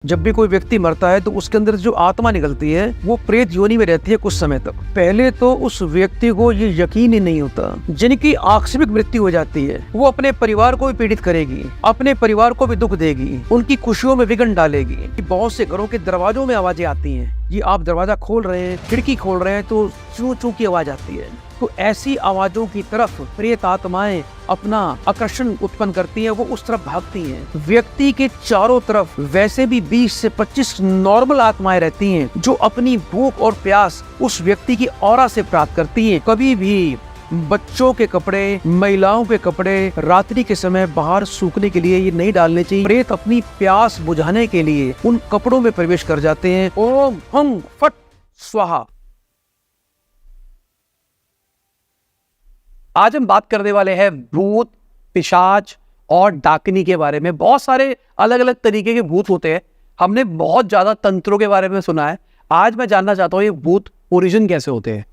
जब भी कोई व्यक्ति मरता है तो उसके अंदर जो आत्मा निकलती है वो प्रेत योनि में रहती है कुछ समय तक। पहले तो उस व्यक्ति को ये यकीन ही नहीं होता। जिनकी आकस्मिक मृत्यु हो जाती है वो अपने परिवार को भी पीड़ित करेगी, अपने परिवार को भी दुख देगी, उनकी खुशियों में विघ्न डालेगी। बहुत से घरों के दरवाजों में आवाजें आती हैं, ये आप दरवाजा खोल रहे हैं, खिड़की खोल रहे हैं तो चू चू की आवाज आती है। तो ऐसी आवाजों की तरफ प्रेत आत्माएं अपना आकर्षण उत्पन्न करती हैं, वो उस तरफ भागती हैं। व्यक्ति के चारों तरफ वैसे भी 20 से 25 नॉर्मल आत्माएं रहती हैं जो अपनी भूख और प्यास उस व्यक्ति की ऑरा से प्राप्त करती हैं। कभी भी बच्चों के कपड़े, महिलाओं के कपड़े रात्रि के समय बाहर सूखने के लिए ये नहीं डालने चाहिए। प्रेत अपनी प्यास बुझाने के लिए उन कपड़ों में प्रवेश कर जाते हैं। ओम हंग फट स्वाहा। आज हम बात करने वाले हैं भूत, पिशाच और डाकिनी के बारे में। बहुत सारे अलग अलग तरीके के भूत होते हैं। हमने बहुत ज्यादा तंत्रों के बारे में सुना है। आज मैं जानना चाहता हूँ ये भूत ओरिजिन कैसे होते हैं,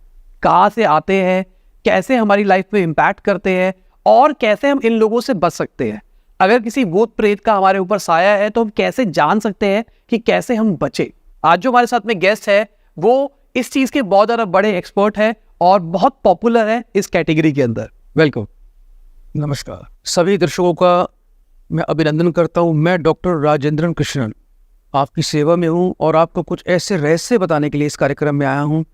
कहाँ से आते हैं, कैसे हमारी लाइफ में इम्पैक्ट करते हैं और कैसे हम इन लोगों से बच सकते हैं। अगर किसी भूत प्रेत का हमारे ऊपर साया है तो हम कैसे जान सकते हैं कि कैसे हम बचे। आज जो हमारे साथ में गेस्ट है वो इस चीज के बहुत ज्यादा बड़े एक्सपर्ट है और बहुत पॉपुलर है इस कैटेगरी के अंदर। वेलकम। नमस्कार सभी दर्शकों का मैं अभिनंदन करता हूँ। मैं डॉक्टर राजेंद्रन कृष्णन आपकी सेवा में हूँ और आपको कुछ ऐसे रहस्य बताने के लिए इस कार्यक्रम में आया हूँ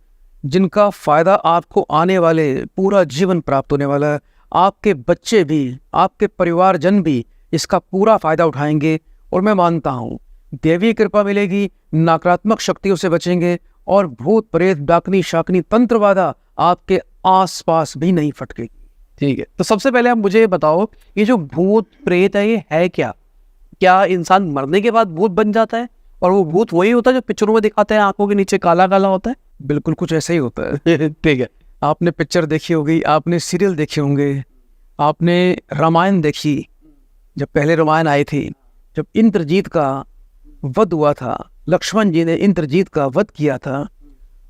जिनका फायदा आपको आने वाले पूरा जीवन प्राप्त होने वाला है। आपके बच्चे भी, आपके परिवारजन भी इसका पूरा फायदा उठाएंगे और मैं मानता हूँ देवी कृपा मिलेगी, नकारात्मक शक्तियों से बचेंगे और भूत प्रेत डाकनी शाकनी तंत्रवादा आपके आसपास भी नहीं फटकेगी। ठीक है, तो सबसे पहले आप मुझे बताओ ये जो भूत प्रेत है ये है क्या? क्या इंसान मरने के बाद भूत बन जाता है और वो भूत वही होता है जो पिक्चरों में दिखाते हैं, आंखों के नीचे काला काला होता है? बिल्कुल कुछ ऐसा ही होता है। ठीक है, आपने पिक्चर देखी होगी, आपने सीरियल देखे होंगे, आपने रामायण देखी। जब पहले रामायण आई थी, जब इंद्रजीत का वध हुआ था, लक्ष्मण जी ने इंद्रजीत का वध किया था,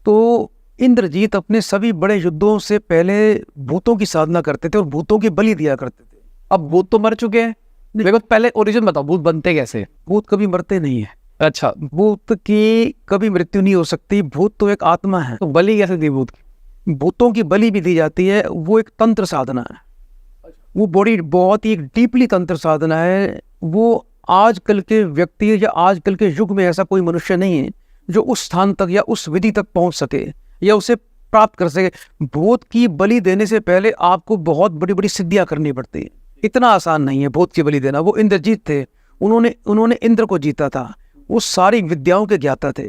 तो इंद्रजीत अपने सभी बड़े युद्धों से पहले भूतों की साधना करते थे और भूतों की बलि दिया करते थे। अब भूत तो मर चुके हैं, मेरे को पहले ओरिजिन बताओ, भूत बनते कैसे? भूत कभी मरते नहीं है। अच्छा, भूत की कभी मृत्यु नहीं हो सकती। भूत तो एक आत्मा है। तो बलि कैसे दी भूत की? भूतों की बलि भी दी जाती है, वो एक तंत्र साधना है। वो बड़ी बहुत ही एक डीपली तंत्र साधना है। वो आजकल के व्यक्ति या आजकल के युग में ऐसा कोई मनुष्य नहीं है जो उस स्थान तक या उस विधि तक पहुंच सके या उसे प्राप्त कर सके। भूत की बलि देने से पहले आपको बहुत बड़ी बड़ी सिद्धियां करनी पड़ती है। इतना आसान नहीं है भूत की बलि देना। वो इंद्रजीत थे, उन्होंने इंद्र को जीता था, वो सारी विद्याओं के ज्ञाता थे।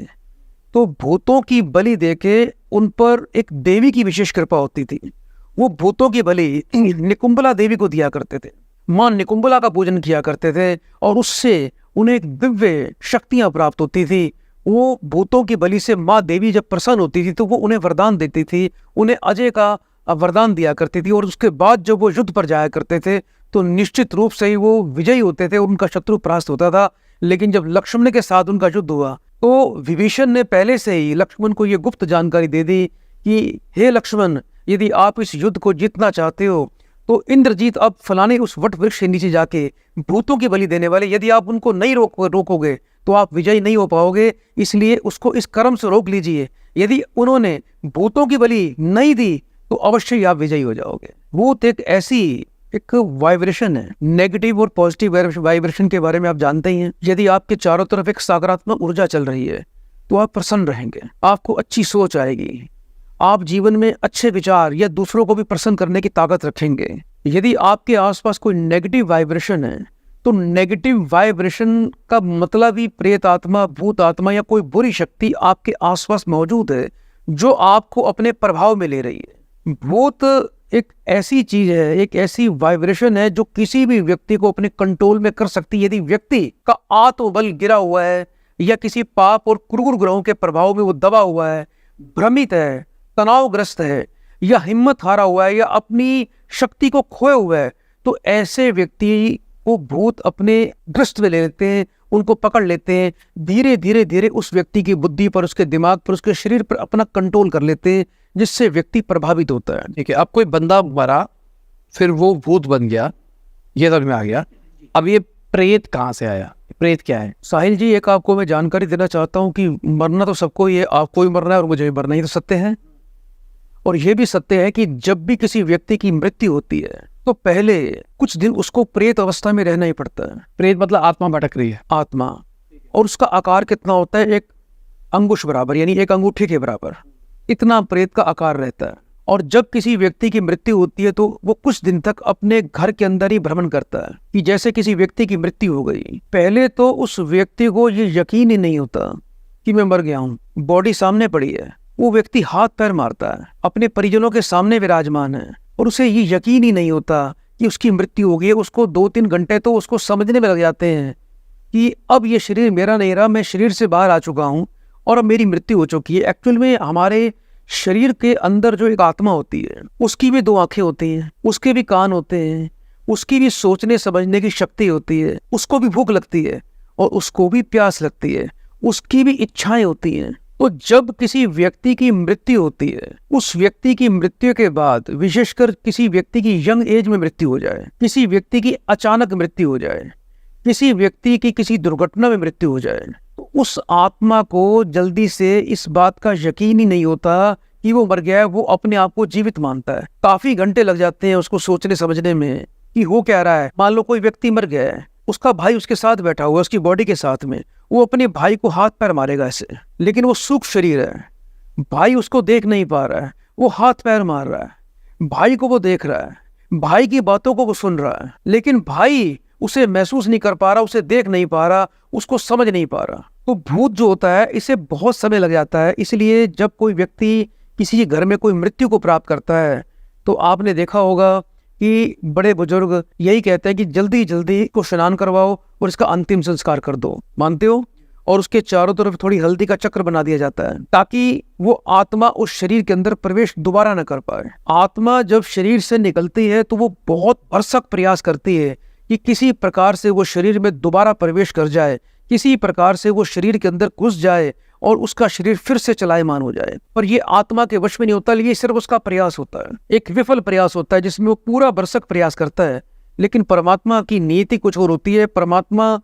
तो भूतों की बलि देके उन पर एक देवी की विशेष कृपा होती थी। वो भूतों की बलि निकुंबला देवी को दिया करते थे। मां निकुंबला का पूजन किया करते थे और उससे उन्हें एक दिव्य शक्तियां प्राप्त होती थी। वो भूतों की बलि से माँ देवी जब प्रसन्न होती थी तो वो उन्हें वरदान देती थी, उन्हें अजय का वरदान दिया करती थी। और उसके बाद जब वो युद्ध पर जाया करते थे तो निश्चित रूप से ही वो विजयी होते थे, उनका शत्रु परास्त होता था। लेकिन जब लक्ष्मण के साथ उनका युद्ध हुआ तो विभीषण ने पहले से ही लक्ष्मण को ये गुप्त जानकारी दे दी कि हे लक्ष्मण, यदि आप इस युद्ध को जीतना चाहते हो तो इंद्रजीत अब फलाने उस वट वृक्ष के नीचे जाके भूतों की बलि देने वाले, यदि आप उनको नहीं रोकोगे तो आप विजयी नहीं हो पाओगे। इसलिए उसको इस कर्म से रोक लीजिए। यदि उन्होंने भूतों की बलि नहीं दी तो अवश्य ही आप विजयी हो जाओगे। भूत एक वाइब्रेशन है। नेगेटिव और पॉजिटिव वाइब्रेशन के बारे में आप जानते ही हैं। यदि आपके चारों तरफ एक सकारात्मक ऊर्जा चल रही है तो आप प्रसन्न रहेंगे, आपको अच्छी सोच आएगी, आप जीवन में अच्छे विचार या दूसरों को भी प्रसन्न करने की ताकत रखेंगे। यदि आपके आसपास कोई नेगेटिव वाइब्रेशन है तो नेगेटिव वाइब्रेशन का मतलब ही प्रेत आत्मा, भूत आत्मा या कोई बुरी शक्ति आपके आसपास मौजूद है जो आपको अपने प्रभाव में ले रही है। भूत एक ऐसी चीज है, एक ऐसी वाइब्रेशन है जो किसी भी व्यक्ति को अपने कंट्रोल में कर सकती है। यदि व्यक्ति का आत्मबल गिरा हुआ है या किसी पाप और क्रूर ग्रहों के प्रभाव में वो दबा हुआ है, भ्रमित है, तनावग्रस्त है या हिम्मत हारा हुआ है या अपनी शक्ति को खोए हुआ है, तो ऐसे व्यक्ति को भूत अपने ग्रस्त में ले लेते हैं, उनको पकड़ लेते हैं। धीरे धीरे धीरे उस व्यक्ति की बुद्धि पर, उसके दिमाग पर, उसके शरीर पर अपना कंट्रोल कर लेते हैं, जिससे व्यक्ति प्रभावित होता है। ठीक है, अब कोई बंदा मरा फिर वो भूत बन गया, ये समझ में आ गया। अब ये प्रेत कहाँ से आया, प्रेत क्या है? साहिल जी, एक आपको मैं जानकारी देना चाहता हूँ कि मरना तो सबको ही है, आपको भी मरना है और मुझे भी मरना, ही तो सत्य है। और ये भी सत्य है कि जब भी किसी व्यक्ति की मृत्यु होती है तो पहले कुछ दिन उसको प्रेत अवस्था में रहना ही पड़ता है। प्रेत मतलब आत्मा भटक रही है। आत्मा, और उसका आकार कितना होता है, एक अंगुश बराबर, यानी एक अंगूठे के बराबर, इतना प्रेत का आकार रहता है। और जब किसी व्यक्ति की मृत्यु होती है तो वो कुछ दिन तक अपने घर के अंदर ही भ्रमण करता है। कि जैसे किसी व्यक्ति की मृत्यु हो गई, पहले तो उस व्यक्ति को ये यकीन ही नहीं होता कि मैं मर गया हूँ, बॉडी सामने पड़ी है। वो व्यक्ति हाथ पैर मारता है, अपने परिजनों के सामने विराजमान है, और उसे ये यकीन ही नहीं होता कि उसकी मृत्यु हो गई है। उसको 2-3 घंटे तो उसको समझने में लग जाते हैं कि अब ये शरीर मेरा नहीं रहा, मैं शरीर से बाहर आ चुका हूँ और अब मेरी मृत्यु हो चुकी है। एक्चुअल में हमारे शरीर के अंदर जो एक आत्मा होती है, उसकी भी 2 आंखें होती हैं, उसके भी कान होते हैं, उसकी भी सोचने समझने की शक्ति होती है, उसको भी भूख लगती है और उसको भी प्यास लगती है, उसकी भी इच्छाएं होती हैं। तो जब किसी व्यक्ति की मृत्यु होती है, उस व्यक्ति की मृत्यु के बाद, विशेषकर किसी व्यक्ति की यंग एज में मृत्यु हो जाए, किसी व्यक्ति की अचानक मृत्यु हो जाए, किसी व्यक्ति की किसी दुर्घटना में मृत्यु हो जाए, तो उस आत्मा को जल्दी से इस बात का यकीन ही नहीं होता कि वो मर गया है। वो अपने आप को जीवित मानता है। काफी घंटे लग जाते हैं उसको सोचने समझने में कि हो क्या रहा है। मान लो कोई व्यक्ति मर गया है, उसका भाई उसके साथ बैठा हुआ है, उसकी बॉडी के साथ में, वो अपने भाई को हाथ पैर मारेगा ऐसे, लेकिन वो सूक्ष्म शरीर है, भाई उसको देख नहीं पा रहा है, वो हाथ पैर मार रहा है, भाई को वो देख रहा है, भाई की बातों को वो सुन रहा है, लेकिन भाई उसे महसूस नहीं कर पा रहा, उसे देख नहीं पा रहा, उसको समझ नहीं पा रहा। तो भूत जो होता है, इसे बहुत समय लग जाता है। इसलिए जब कोई व्यक्ति किसी घर में कोई मृत्यु को प्राप्त करता है तो आपने देखा होगा कि बड़े बुजुर्ग यही कहते हैं कि जल्दी जल्दी इसको स्नान करवाओ और इसका अंतिम संस्कार कर दो, मानते हो? और उसके चारों तरफ थोड़ी हल्दी का चक्र बना दिया जाता है ताकि वो आत्मा उस शरीर के अंदर प्रवेश दोबारा न कर पाए। आत्मा जब शरीर से निकलती है तो वो बहुत भरसक प्रयास करती है कि किसी प्रकार से वो शरीर में दोबारा प्रवेश कर जाए, किसी प्रकार से वो शरीर के अंदर घुस जाए और उसका शरीर फिर से चलायमान हो जाए। पर ये आत्मा के वश में नहीं होता, ये सिर्फ उसका प्रयास होता है, एक विफल प्रयास होता है जिसमें वो पूरा भरसक प्रयास करता है। लेकिन परमात्मा की नीति कुछ और होती है। परमात्मा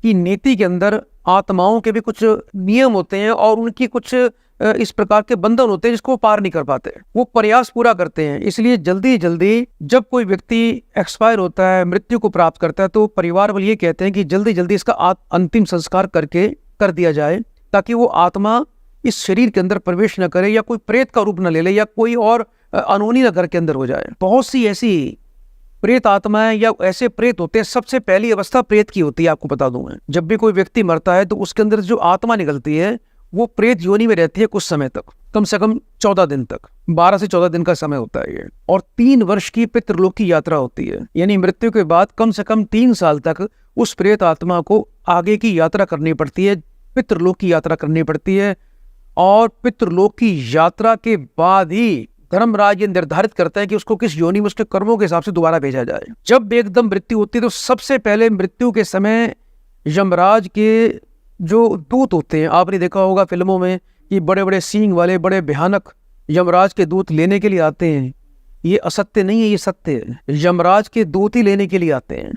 की नीति के अंदर आत्माओं के भी कुछ नियम होते हैं और उनकी कुछ इस प्रकार के बंधन होते हैं जिसको पार नहीं कर पाते। वो प्रयास पूरा करते हैं। इसलिए जल्दी जल्दी जब कोई व्यक्ति एक्सपायर होता है, मृत्यु को प्राप्त करता है, तो परिवार वाले ये कहते हैं कि जल्दी जल्दी इसका अंतिम संस्कार करके कर दिया जाए ताकि वो आत्मा इस शरीर के अंदर प्रवेश न करे या कोई प्रेत का रूप न ले ले या कोई और अनहोनी न घर के अंदर हो जाए। बहुत सी ऐसी प्रेत आत्माएं या ऐसे प्रेत होते हैं। सबसे पहली अवस्था प्रेत की होती है, आपको बता दूं मैं। जब भी कोई व्यक्ति मरता है तो उसके अंदर जो आत्मा निकलती है वो प्रेत योनि में रहती है कुछ समय तक, कम से कम 14 दिन तक, 12 से 14 दिन का समय होता है ये। और 3 वर्ष की पितृलोक की यात्रा होती है, यानी मृत्यु के बाद कम से कम 3 साल तक उस प्रेत आत्मा को आगे की यात्रा करनी पड़ती है, पितृलोक की यात्रा करनी पड़ती है। और पितृलोक की यात्रा के बाद ही धर्मराज ये निर्धारित करता है कि उसको किस योनि में उसके कर्मों के हिसाब से दोबारा भेजा जाए। जब एकदम मृत्यु होती है तो सबसे पहले मृत्यु के समय यमराज के जो दूत होते हैं, आपने देखा होगा फिल्मों में कि बड़े बड़े सींग वाले बड़े भयानक यमराज के दूत लेने के लिए आते हैं। ये असत्य नहीं है, ये सत्य है। यमराज के दूत ही लेने के लिए आते हैं।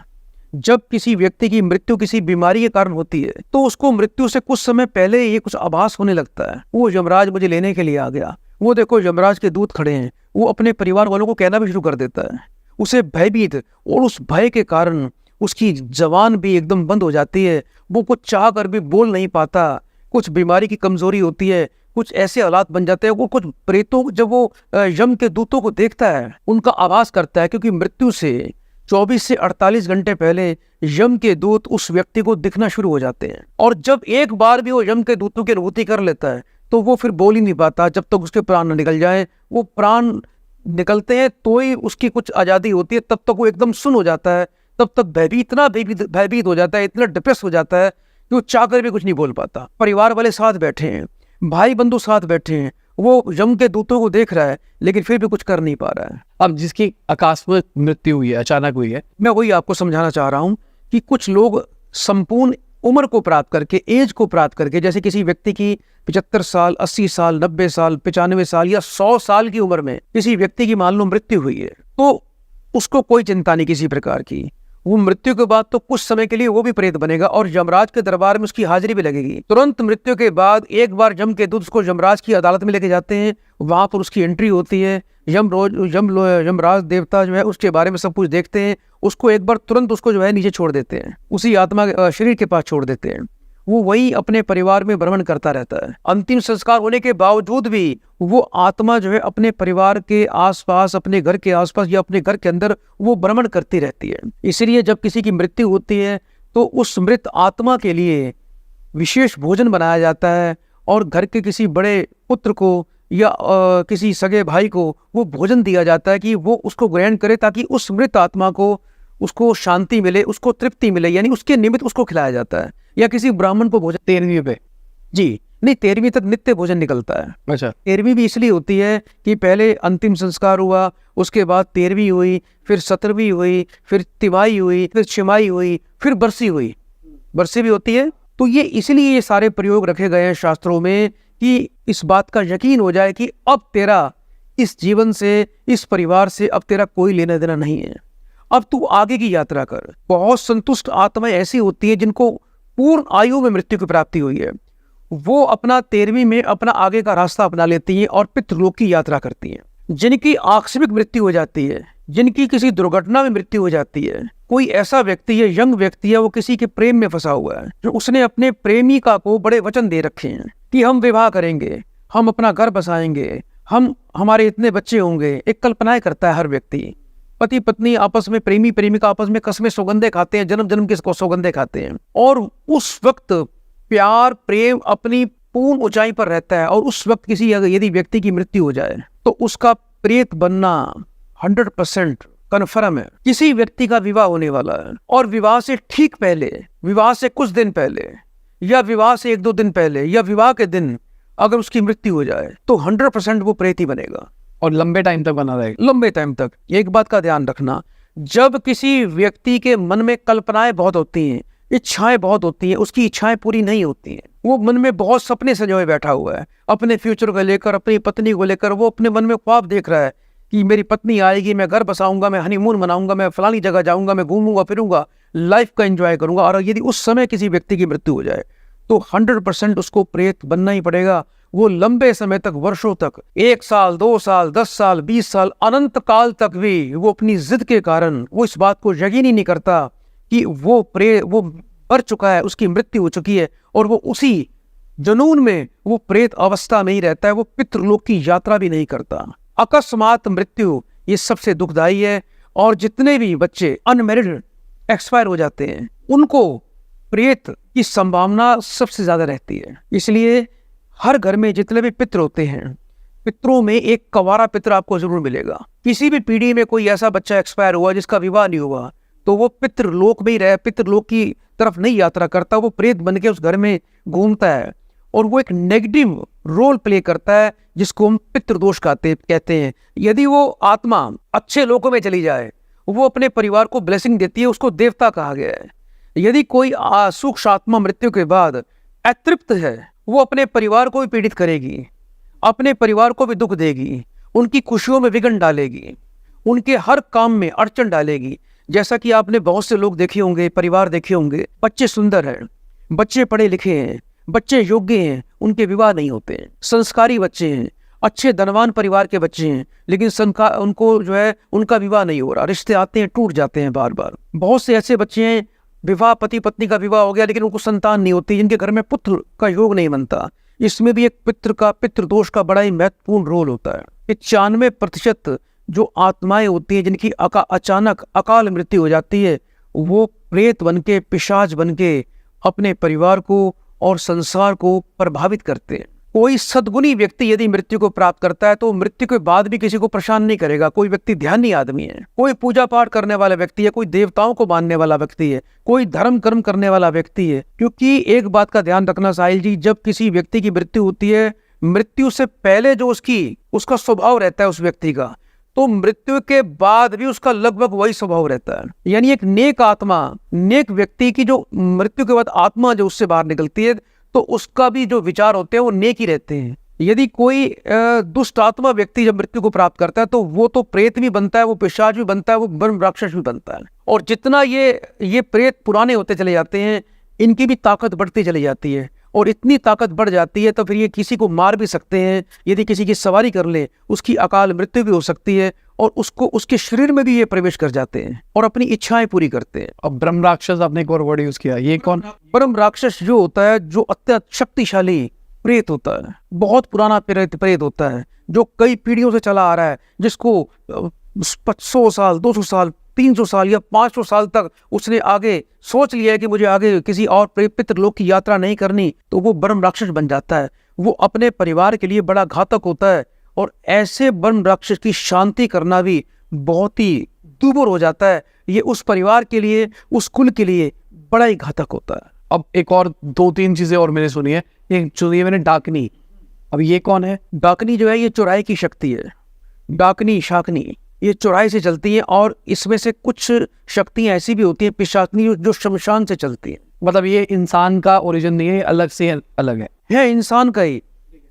जब किसी व्यक्ति की मृत्यु किसी बीमारी के कारण होती है तो उसको मृत्यु से कुछ समय पहले ये कुछ आभास होने लगता है, वो यमराज मुझे लेने के लिए आ गया, वो देखो यमराज के दूत खड़े हैं। वो अपने परिवार वालों को कहना भी शुरू कर देता है। उसे भयभीत, और उस भय के कारण उसकी जबान भी एकदम बंद हो जाती है। वो कुछ चाह कर भी बोल नहीं पाता, कुछ बीमारी की कमजोरी होती है, कुछ ऐसे हालात बन जाते हैं। वो कुछ प्रेतों, जब वो यम के दूतों को देखता है उनका आभास करता है, क्योंकि मृत्यु से 24 से 48 घंटे पहले यम के दूत उस व्यक्ति को दिखना शुरू हो जाते हैं। और जब एक बार भी वो यम के दूतों की अनुभूति कर लेता है तो वो फिर बोल ही नहीं पाता जब तक उसके प्राण न निकल जाए। वो प्राण निकलते हैं तो ही उसकी कुछ आज़ादी होती है, तब तक वो एकदम सुन्न हो जाता है। तब तक इतना भयभीत हो जाता है, इतना डिप्रेस हो जाता है कि वो चाह कर भी कुछ नहीं बोल पाता। परिवार वाले साथ बैठे हैं, भाई बंधु साथ बैठे हैं, वो यम के दूतों को देख रहा है लेकिन फिर भी कुछ कर नहीं पा रहा है। अब जिसकी आकस्मिक मृत्यु हुई है, अचानक हुई है, मैं वही आपको समझाना चाह रहा हूँ कि कुछ लोग संपूर्ण उम्र को प्राप्त करके, एज को प्राप्त करके, जैसे किसी व्यक्ति की 75 साल, 80 साल, 90 साल, 95 साल या 100 साल की उम्र में किसी व्यक्ति की मान लो मृत्यु हुई है, तो उसको कोई चिंता नहीं किसी प्रकार की। वो मृत्यु के बाद तो कुछ समय के लिए वो भी प्रेत बनेगा और यमराज के दरबार में उसकी हाजिरी भी लगेगी। तुरंत मृत्यु के बाद एक बार यम के दूत उसको यमराज की अदालत में लेके जाते हैं, वहां पर उसकी एंट्री होती है। यमराज देवता जो है उसके बारे में सब कुछ देखते हैं, उसको एक बार तुरंत उसको जो है नीचे छोड़ देते हैं, उसी आत्मा शरीर के पास छोड़ देते हैं। वो वही अपने परिवार में भ्रमण करता रहता है। अंतिम संस्कार होने के बावजूद भी वो आत्मा जो है अपने परिवार के आसपास, अपने घर के आसपास या अपने घर के अंदर वो भ्रमण करती रहती है। इसलिए जब किसी की मृत्यु होती है तो उस मृत आत्मा के लिए विशेष भोजन बनाया जाता है और घर के किसी बड़े पुत्र को या किसी सगे भाई को वो भोजन दिया जाता है कि वो उसको ग्रहण करे, ताकि उस मृत आत्मा को उसको शांति मिले, उसको तृप्ति मिले, यानी उसके निमित्त उसको खिलाया जाता है। या किसी ब्राह्मण को भोजन 13वीं पे जी नहीं, 13वीं तक नित्य भोजन निकलता है। अच्छा, 13वीं भी इसलिए होती है कि पहले अंतिम संस्कार हुआ, उसके बाद 13वीं हुई, फिर 17वीं हुई, फिर तिमाही हुई, फिर छिमाही हुई, फिर बरसी हुई, बरसी भी होती है। तो ये इसलिए ये सारे प्रयोग रखे गए हैं शास्त्रों में कि इस बात का यकीन हो जाए कि अब तेरा इस जीवन से, इस परिवार से अब तेरा कोई लेना देना नहीं है, अब तू आगे की यात्रा कर। बहुत संतुष्ट आत्माएं ऐसी होती है जिनको पूर्ण आयु में मृत्यु की प्राप्ति हुई है, वो अपना 13वीं में अपना आगे का रास्ता अपना लेती हैं और पितृलोक की यात्रा करती हैं। जिनकी आकस्मिक मृत्यु हो जाती है, जिनकी किसी दुर्घटना में मृत्यु हो जाती है, कोई ऐसा व्यक्ति है, यंग व्यक्ति है, वो किसी के प्रेम में फंसा हुआ है, जो उसने अपने प्रेमिका को बड़े वचन दे रखे हैं कि हम विवाह करेंगे, हम अपना घर बसाएंगे, हमारे इतने बच्चे होंगे। एक कल्पनाएं करता है हर व्यक्ति। पति पत्नी आपस में, प्रेमी प्रेमिका आपस में कसमें सौगंधे खाते हैं, जन्म जन्म के सौगंधे खाते हैं, और उस वक्त प्यार प्रेम अपनी पूर्ण ऊंचाई पर रहता है। और उस वक्त किसी यदि व्यक्ति की मृत्यु हो जाए तो उसका प्रेत बनना 100% कन्फर्म है। किसी व्यक्ति का विवाह होने वाला है और विवाह से ठीक पहले, विवाह से कुछ दिन पहले, या विवाह से 1-2 दिन पहले, या विवाह के दिन अगर उसकी मृत्यु हो जाए तो 100% वो प्रेत ही बनेगा और लंबे टाइम तक बना रहेगा। लंबे टाइम तक। एक बात का ध्यान रखना, जब किसी व्यक्ति के मन में कल्पनाएं बहुत होती हैं, इच्छाएं बहुत होती हैं, उसकी इच्छाएं पूरी नहीं होती हैं, वो मन में बहुत सपने सजोए बैठा हुआ है, अपने फ्यूचर को लेकर, अपनी पत्नी को लेकर, वो अपने मन में ख्वाब देख रहा है कि मेरी पत्नी आएगी, मैं घर बसाऊंगा, मैं हनीमून मनाऊंगा, मैं फलानी जगह जाऊंगा, मैं घूमूंगा फिरूंगा, लाइफ का एंजॉय करूंगा। और यदि उस समय किसी व्यक्ति की मृत्यु हो जाए तो 100% उसको प्रेत बनना ही पड़ेगा। वो लंबे समय तक, वर्षों तक, 1 साल, 2 साल, 10 साल, 20 साल, अनंत काल तक भी वो अपनी जिद के कारण वो इस बात को यकीन ही नहीं करता कि वो मर चुका है, उसकी मृत्यु हो चुकी है, और वो उसी जुनून में वो प्रेत अवस्था में ही रहता है, वो पितृलोक की यात्रा भी नहीं करता। अकस्मात मृत्यु ये सबसे दुखदाई है। और जितने भी बच्चे अनमैरिड एक्सपायर हो जाते हैं उनको प्रेत की संभावना सबसे ज्यादा रहती है। इसलिए हर घर में जितने भी पितृ होते हैं, पितरों में एक कंवारा पितर आपको जरूर मिलेगा। किसी भी पीढ़ी में कोई ऐसा बच्चा एक्सपायर हुआ जिसका विवाह नहीं हुआ तो वो पितृलोक में ही रहे, पितृलोक की तरफ नहीं यात्रा करता, वो प्रेत बन के उस घर में घूमता है और वो एक नेगेटिव रोल प्ले करता है जिसको हम पितृदोष कहते हैं। यदि वो आत्मा अच्छे लोकों में चली जाए, वो अपने परिवार को ब्लेसिंग देती है, उसको देवता कहा गया है। यदि कोई सूक्ष्म आत्मा मृत्यु के बाद अतृप्त है, वो अपने परिवार को भी पीड़ित करेगी, अपने परिवार को भी दुख देगी, उनकी खुशियों में विघ्न डालेगी, उनके हर काम में अड़चन डालेगी। जैसा कि आपने बहुत से लोग देखे होंगे, परिवार देखे होंगे, बच्चे सुंदर हैं, बच्चे पढ़े लिखे हैं, बच्चे योग्य हैं, उनके विवाह नहीं होते हैं, संस्कारी बच्चे हैं, अच्छे धनवान परिवार के बच्चे हैं, लेकिन उनको जो है उनका विवाह नहीं हो रहा, रिश्ते आते हैं, टूट जाते हैं बार बार। बहुत से ऐसे बच्चे हैं, विवाह, पति पत्नी का विवाह हो गया लेकिन उनको संतान नहीं होती, जिनके घर में पुत्र का योग नहीं बनता। इसमें भी एक पितृदोष का बड़ा ही महत्वपूर्ण रोल होता है। 95% जो आत्माएं होती हैं जिनकी अचानक अकाल मृत्यु हो जाती है, वो प्रेत बनके, पिशाच बनके अपने परिवार को और संसार को प्रभावित करते हैं। कोई सद्गुणी व्यक्ति यदि मृत्यु को प्राप्त करता है तो मृत्यु के बाद भी किसी को परेशान नहीं करेगा। कोई व्यक्ति ध्यानी आदमी है, कोई पूजा पाठ करने वाला व्यक्ति है, कोई देवताओं को मानने वाला व्यक्ति है, कोई धर्म कर्म करने वाला व्यक्ति है। क्योंकि एक बात का ध्यान रखना साहिल जी, जब किसी व्यक्ति की मृत्यु होती है, मृत्यु से पहले जो उसका स्वभाव रहता है उस व्यक्ति का, तो मृत्यु के बाद भी उसका लगभग वही स्वभाव रहता है। यानी एक नेक आत्मा, नेक व्यक्ति की जो मृत्यु के बाद आत्मा जो उससे बाहर निकलती है, तो उसका भी जो विचार होते हैं वो नेक ही रहते हैं। यदि कोई दुष्ट आत्मा व्यक्ति जब मृत्यु को प्राप्त करता है तो वो तो प्रेत भी बनता है, वो पिशाच भी बनता है, वो ब्रह्म राक्षस भी बनता है। और जितना ये प्रेत पुराने होते चले जाते हैं, इनकी भी ताकत बढ़ती चली जाती है, और इतनी ताकत बढ़ जाती है तो फिर ये किसी को मार भी सकते हैं। यदि किसी की सवारी कर ले, उसकी अकाल मृत्यु भी हो सकती है, और उसको उसके शरीर में भी ये प्रवेश कर जाते हैं और अपनी इच्छाएं पूरी करते हैं। अब ब्रह्म राक्षस आपने एक और वर्ड यूज किया, ये कौन? ब्रह्म राक्षस जो होता है, जो अत्यंत शक्तिशाली प्रेत होता है, बहुत पुराना प्रेत होता है, जो कई पीढ़ियों से चला आ रहा है, जिसको 100 साल, 200 साल, 300 साल या 500 साल तक उसने आगे सोच लिया है कि मुझे आगे किसी और पितृलोक की यात्रा नहीं करनी, तो वो ब्रह्म राक्षस बन जाता है। वो अपने परिवार के लिए बड़ा घातक होता है, और ऐसे ब्रह्म राक्षस की शांति करना भी बहुत ही दुर्भर हो जाता है। ये उस परिवार के लिए, उस कुल के लिए बड़ा ही घातक होता है। अब एक और 2-3 चीजें और मैंने सुनी है। ये सुनी है मैंने, डाकनी। अब ये कौन है? डाकनी जो है, ये चौराहे की शक्ति है। डाकनी, शाकनी, ये चौराहे से चलती है, और इसमें से कुछ शक्तियां ऐसी भी होती हैं पिशाचनी, जो शमशान से चलती हैं। मतलब ये इंसान का ओरिजिन नहीं है, अलग से अलग है। है इंसान का ही,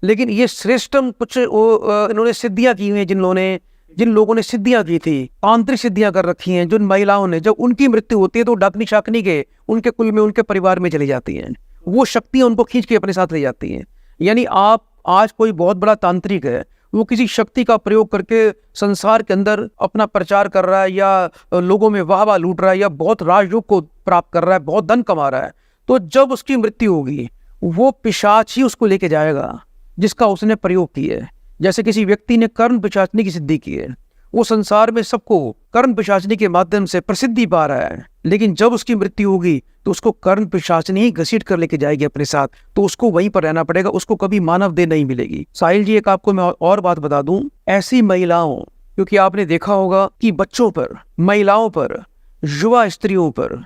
लेकिन ये श्रेष्ठम कुछ इन्होंने सिद्धियां की हुई हैं। जिन लोगों ने सिद्धियां की थी, तांत्रिक सिद्धियां कर रखी हैं, जिन महिलाओं ने, जब उनकी मृत्यु होती है तो डाकनी शाकनी के उनके कुल में, उनके परिवार में चली जाती हैं। वो शक्तियां उनको खींच के अपने साथ ले जाती हैं। यानी आप आज कोई बहुत बड़ा तांत्रिक है, वो किसी शक्ति का प्रयोग करके संसार के अंदर अपना प्रचार कर रहा है, या लोगों में वाहवा लूट रहा है, या बहुत राजयोग को प्राप्त कर रहा है, बहुत धन कमा रहा है, तो जब उसकी मृत्यु होगी, वो पिशाच ही उसको लेके जाएगा जिसका उसने प्रयोग किया है। जैसे किसी व्यक्ति ने कर्ण पिशाचनी की सिद्धि की है, वो संसार में सबको कर्ण पिशाचनी के माध्यम से प्रसिद्धि पा रहा है, लेकिन जब उसकी मृत्यु होगी तो उसको कर्ण पिशाचनी ही घसीट कर लेके जाएगी अपने साथ, तो उसको वहीं पर रहना पड़ेगा, उसको कभी मानव देह नहीं मिलेगी। साहिल जी, एक आपको मैं और बात बता दूं, ऐसी महिलाओं, क्योंकि आपने देखा होगा कि बच्चों पर, महिलाओं पर, युवा स्त्रियों पर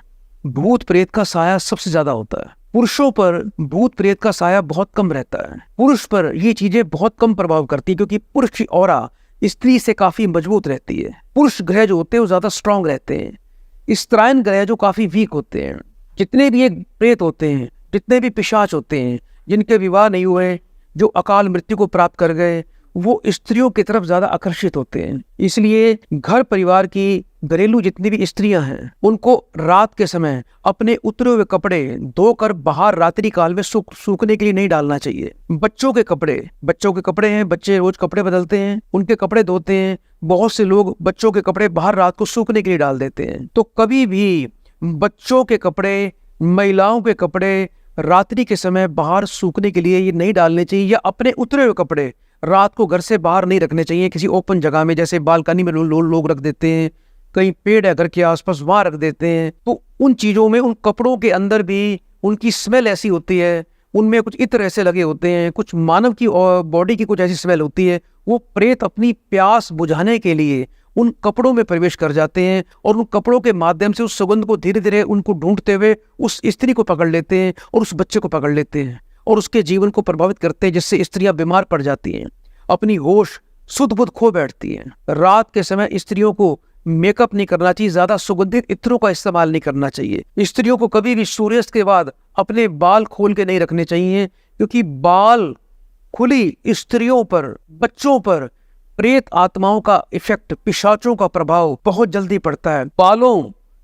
भूत प्रेत का साया सबसे ज्यादा होता है। पुरुषों पर भूत प्रेत का साया बहुत कम रहता है। पुरुष पर ये चीजें बहुत कम प्रभाव करती है, क्योंकि पुरुष की ऑरा स्त्री से काफी मजबूत रहती है। पुरुष ग्रह जो होते हैं वो ज्यादा स्ट्रांग रहते हैं, स्त्रायन ग्रह जो काफी वीक होते हैं। जितने भी ये प्रेत होते हैं, जितने भी पिशाच होते हैं, जिनके विवाह नहीं हुए, जो अकाल मृत्यु को प्राप्त कर गए, वो स्त्रियों की तरफ ज्यादा आकर्षित होते हैं। इसलिए घर परिवार की घरेलू जितनी भी स्त्रियां हैं, उनको रात के समय अपने उतरे हुए कपड़े धोकर बाहर रात्रि काल में सूखने के लिए नहीं डालना चाहिए। बच्चों के कपड़े हैं, बच्चे रोज कपड़े बदलते हैं, उनके कपड़े धोते हैं। बहुत से लोग बच्चों के कपड़े बाहर रात को सूखने के लिए डाल देते हैं। तो कभी भी बच्चों के कपड़े, महिलाओं के कपड़े रात्रि के समय बाहर सूखने के लिए ये नहीं डालने चाहिए, या अपने उतरे हुए कपड़े रात को घर से बाहर नहीं रखने चाहिए। किसी ओपन जगह में, जैसे बालकनी में लोग रख देते हैं, कहीं पेड़ है घर के आसपास, वहां रख देते हैं। तो उन चीजों में, उन कपड़ों के अंदर भी उनकी स्मेल ऐसी होती है, उनमें कुछ इत्र ऐसे लगे होते हैं, कुछ मानव की बॉडी की कुछ ऐसी स्मेल होती है। वो प्रेत अपनी प्यास बुझाने के लिए उन कपड़ों में प्रवेश कर जाते हैं, और उन कपड़ों के माध्यम से उस सुगंध को धीरे धीरे उनको ढूंढते हुए उस स्त्री को पकड़ लेते हैं, और उस बच्चे को पकड़ लेते हैं, और उसके जीवन को प्रभावित करते हैं, जिससे स्त्रियां बीमार पड़ जाती हैं, अपनी होश सुध बुध खो बैठती हैं। रात के समय स्त्रियों को मेकअप नहीं करना चाहिए, ज्यादा सुगंधित इत्रों का इस्तेमाल नहीं करना चाहिए। स्त्रियों को कभी भी सूर्यास्त के बाद अपने बाल खोल के नहीं रखने चाहिए, क्योंकि बाल खुली स्त्रियों पर, बच्चों पर प्रेत आत्माओं का इफेक्ट, पिशाचों का प्रभाव बहुत जल्दी पड़ता है। बालों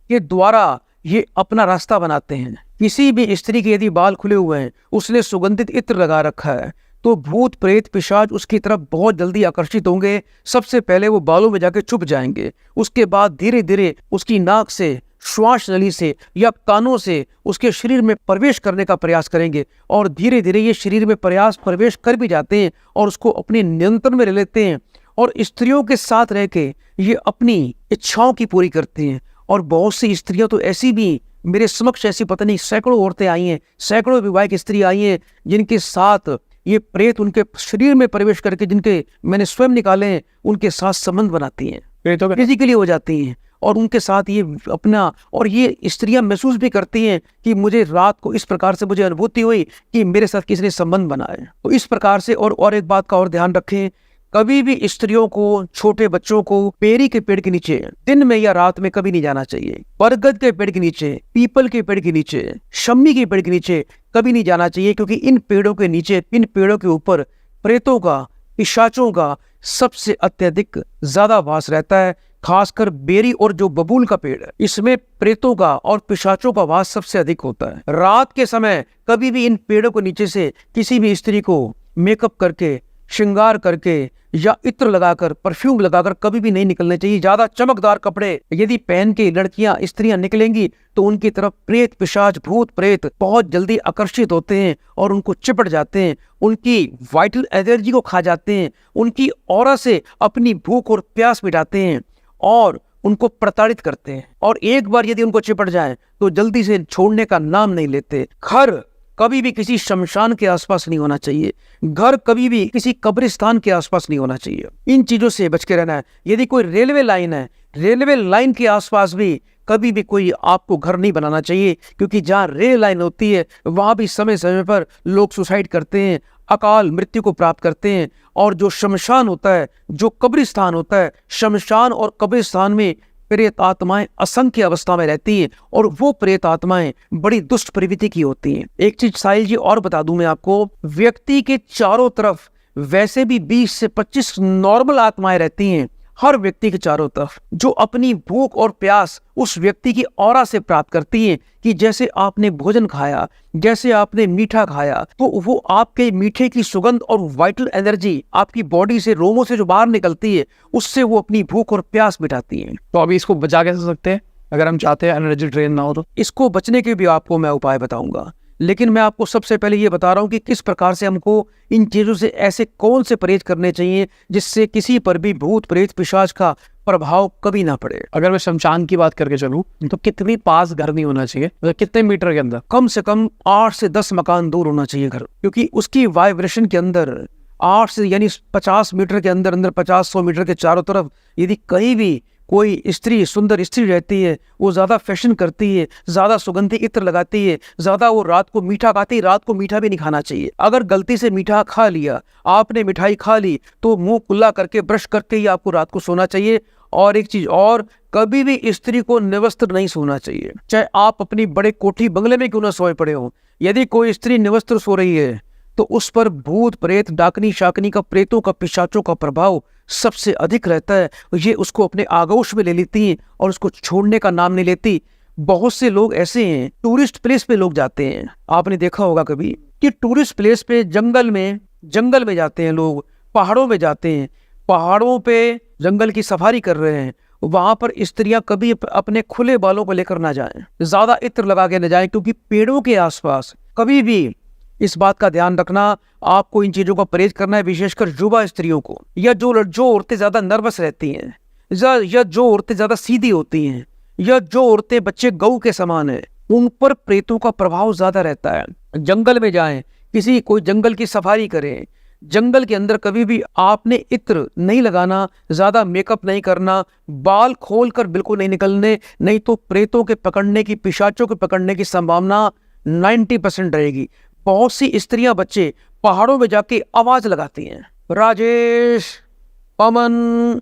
के द्वारा ये अपना रास्ता बनाते हैं। किसी भी स्त्री के यदि बाल खुले हुए हैं, उसने सुगंधित इत्र लगा रखा है, तो भूत प्रेत पिशाच उसकी तरफ बहुत जल्दी आकर्षित होंगे। सबसे पहले वो बालों में जाके छुप जाएंगे, उसके बाद धीरे धीरे उसकी नाक से, श्वास नली से या कानों से उसके शरीर में प्रवेश करने का प्रयास करेंगे, और धीरे धीरे ये शरीर में प्रवेश कर भी जाते हैं और उसको अपने नियंत्रण में ले लेते हैं, और स्त्रियों के साथ रह के ये अपनी इच्छाओं की पूरी करते हैं। और बहुत सी स्त्रियां तो ऐसी भी मेरे समक्ष, ऐसी पता नहीं सैकड़ों औरतें आई हैं, सैकड़ों विवाहित स्त्री आई हैं, जिनके साथ ये प्रेत उनके शरीर में प्रवेश करके, जिनके मैंने स्वयं निकाले हैं, उनके साथ संबंध बनाती हैं, फिजिकली हो जाती हैं, और उनके साथ ये अपना, और ये स्त्रियां महसूस भी करती हैं कि मुझे रात को इस प्रकार से मुझे अनुभूति हुई कि मेरे साथ किसी ने संबंध बनाए। तो इस प्रकार से, और एक बात का और ध्यान रखें, कभी भी स्त्रियों को, छोटे बच्चों को पेरी के पेड़ के नीचे दिन में या रात में कभी नहीं जाना चाहिए। बरगद के पेड़ के नीचे, पीपल के पेड़ के नीचे, शम्मी के पेड़ के नीचे कभी नहीं जाना चाहिए, क्योंकि इन पेड़ों के नीचे, इन पेड़ों के ऊपर प्रेतों का, पिशाचों का सबसे अत्यधिक ज्यादा वास रहता है। खासकर बेरी और जो बबूल का पेड़ है, इसमें प्रेतों का और पिशाचों का वास सबसे अधिक होता है। रात के समय कभी भी इन पेड़ों के नीचे से किसी भी स्त्री को मेकअप करके, श्रृंगार करके या इत्र लगाकर, परफ्यूम लगाकर कभी भी नहीं निकलना चाहिए। ज्यादा चमकदार कपड़े यदि पहन के लड़कियां, स्त्रियां निकलेंगी तो उनकी तरफ प्रेत, पिशाच, भूत प्रेत बहुत जल्दी आकर्षित होते हैं और उनको चिपट जाते हैं, उनकी वाइटल एनर्जी को खा जाते हैं, उनकी ऑरा से अपनी भूख और प्यास मिटाते हैं और उनको प्रताड़ित करते हैं। और एक बार यदि उनको चिपट जाए तो जल्दी से छोड़ने का नाम नहीं लेते। घर कभी भी किसी शमशान के आसपास नहीं होना चाहिए। घर कभी भी किसी कब्रिस्तान के आसपास नहीं होना चाहिए। इन चीजों से बच के रहना है। यदि कोई रेलवे लाइन है, रेलवे लाइन के आसपास भी कभी भी कोई आपको घर नहीं बनाना चाहिए, क्योंकि जहाँ रेल लाइन होती है वहां भी समय समय पर लोग सुसाइड करते हैं, अकाल मृत्यु को प्राप्त करते हैं। और जो शमशान होता है, जो कब्रिस्तान होता है, शमशान और कब्रिस्तान में प्रेत आत्माएं असंख्य अवस्था में रहती हैं और वो प्रेत आत्माएं बड़ी दुष्ट प्रवृत्ति की होती हैं। एक चीज साहिल जी और बता दूं मैं आपको, व्यक्ति के चारों तरफ वैसे भी 20 से 25 नॉर्मल आत्माएं रहती हैं, हर व्यक्ति के चारों तरफ, जो अपनी भूख और प्यास उस व्यक्ति की ऑरा से प्राप्त करती हैं। कि जैसे आपने भोजन खाया, जैसे आपने मीठा खाया, तो वो आपके मीठे की सुगंध और वाइटल एनर्जी आपकी बॉडी से, रोमों से जो बाहर निकलती है, उससे वो अपनी भूख और प्यास मिटाती हैं। तो अभी इसको बचा कैसे सकते हैं अगर हम चाहते हैं एनर्जी ड्रेन ना हो तो? इसको बचने के भी आपको मैं उपाय बताऊंगा, लेकिन मैं आपको सबसे पहले ये बता रहा हूँ कि किस प्रकार से हमको इन चीजों से, ऐसे कौन से परहेज करने चाहिए जिससे किसी पर भी भूत प्रेत पिशाच का प्रभाव कभी ना पड़े। अगर मैं शमशान की बात करके चलूं तो कितनी पास घर नहीं होना चाहिए, मतलब कितने मीटर के अंदर? कम से कम 8 से 10 मकान दूर होना चाहिए घर, क्योंकि उसकी वाइब्रेशन के अंदर 8 से यानी 50 मीटर के अंदर अंदर 50-100 मीटर के चारों तरफ यदि कहीं भी कोई स्त्री, सुंदर स्त्री रहती है, वो ज्यादा फैशन करती है, ज्यादा सुगंधित इत्र लगाती है, ज्यादा वो रात को मीठा खाती है, रात को मीठा भी नहीं खाना चाहिए। अगर गलती से मीठा खा लिया, आपने मिठाई खा ली, तो मुंह कुल्ला करके, ब्रश करके ही आपको रात को सोना चाहिए। और एक चीज और, कभी भी स्त्री को निवस्त्र नहीं सोना चाहिए, चाहे आप अपनी बड़े कोठी बंगले में क्यों ना सोए पड़े हो। यदि कोई स्त्री निवस्त्र सो रही है तो उस पर भूत प्रेत, डाकनी शाकनी का, प्रेतों का, पिशाचों का प्रभाव सबसे अधिक रहता है। ये उसको अपने आगोश में ले लेती हैं और उसको छोड़ने का नाम नहीं लेती। बहुत से लोग ऐसे हैं, टूरिस्ट प्लेस पे लोग जाते हैं, आपने देखा होगा कभी कि टूरिस्ट प्लेस पे जंगल में जाते हैं लोग, पहाड़ों में जाते हैं, पहाड़ों पे जंगल की सफारी कर रहे हैं, वहां पर स्त्रियां कभी अपने खुले बालों को लेकर ना जाएं, ज्यादा इत्र लगा के न जाएं, क्योंकि पेड़ों के आसपास कभी भी, इस बात का ध्यान रखना, आपको इन चीजों का परहेज करना है, विशेषकर युवा स्त्रियों को, या जो औरतें ज्यादा नर्वस रहती हैं, या जो औरतें ज्यादा सीधी होती हैं, या जो औरतें बच्चे गऊ के समान है, उन पर प्रेतों का प्रभाव ज्यादा रहता है। जंगल में जाएं, कोई जंगल की सफारी करें, जंगल के अंदर कभी भी आपने इत्र नहीं लगाना, ज्यादा मेकअप नहीं करना, बाल खोलकर बिल्कुल नहीं निकलने, नहीं तो प्रेतों के पकड़ने की, पिशाचों के पकड़ने की संभावना 90% रहेगी। बहुत सी स्त्रियां, बच्चे पहाड़ों में जाके आवाज लगाती हैं, राजेश, पमन,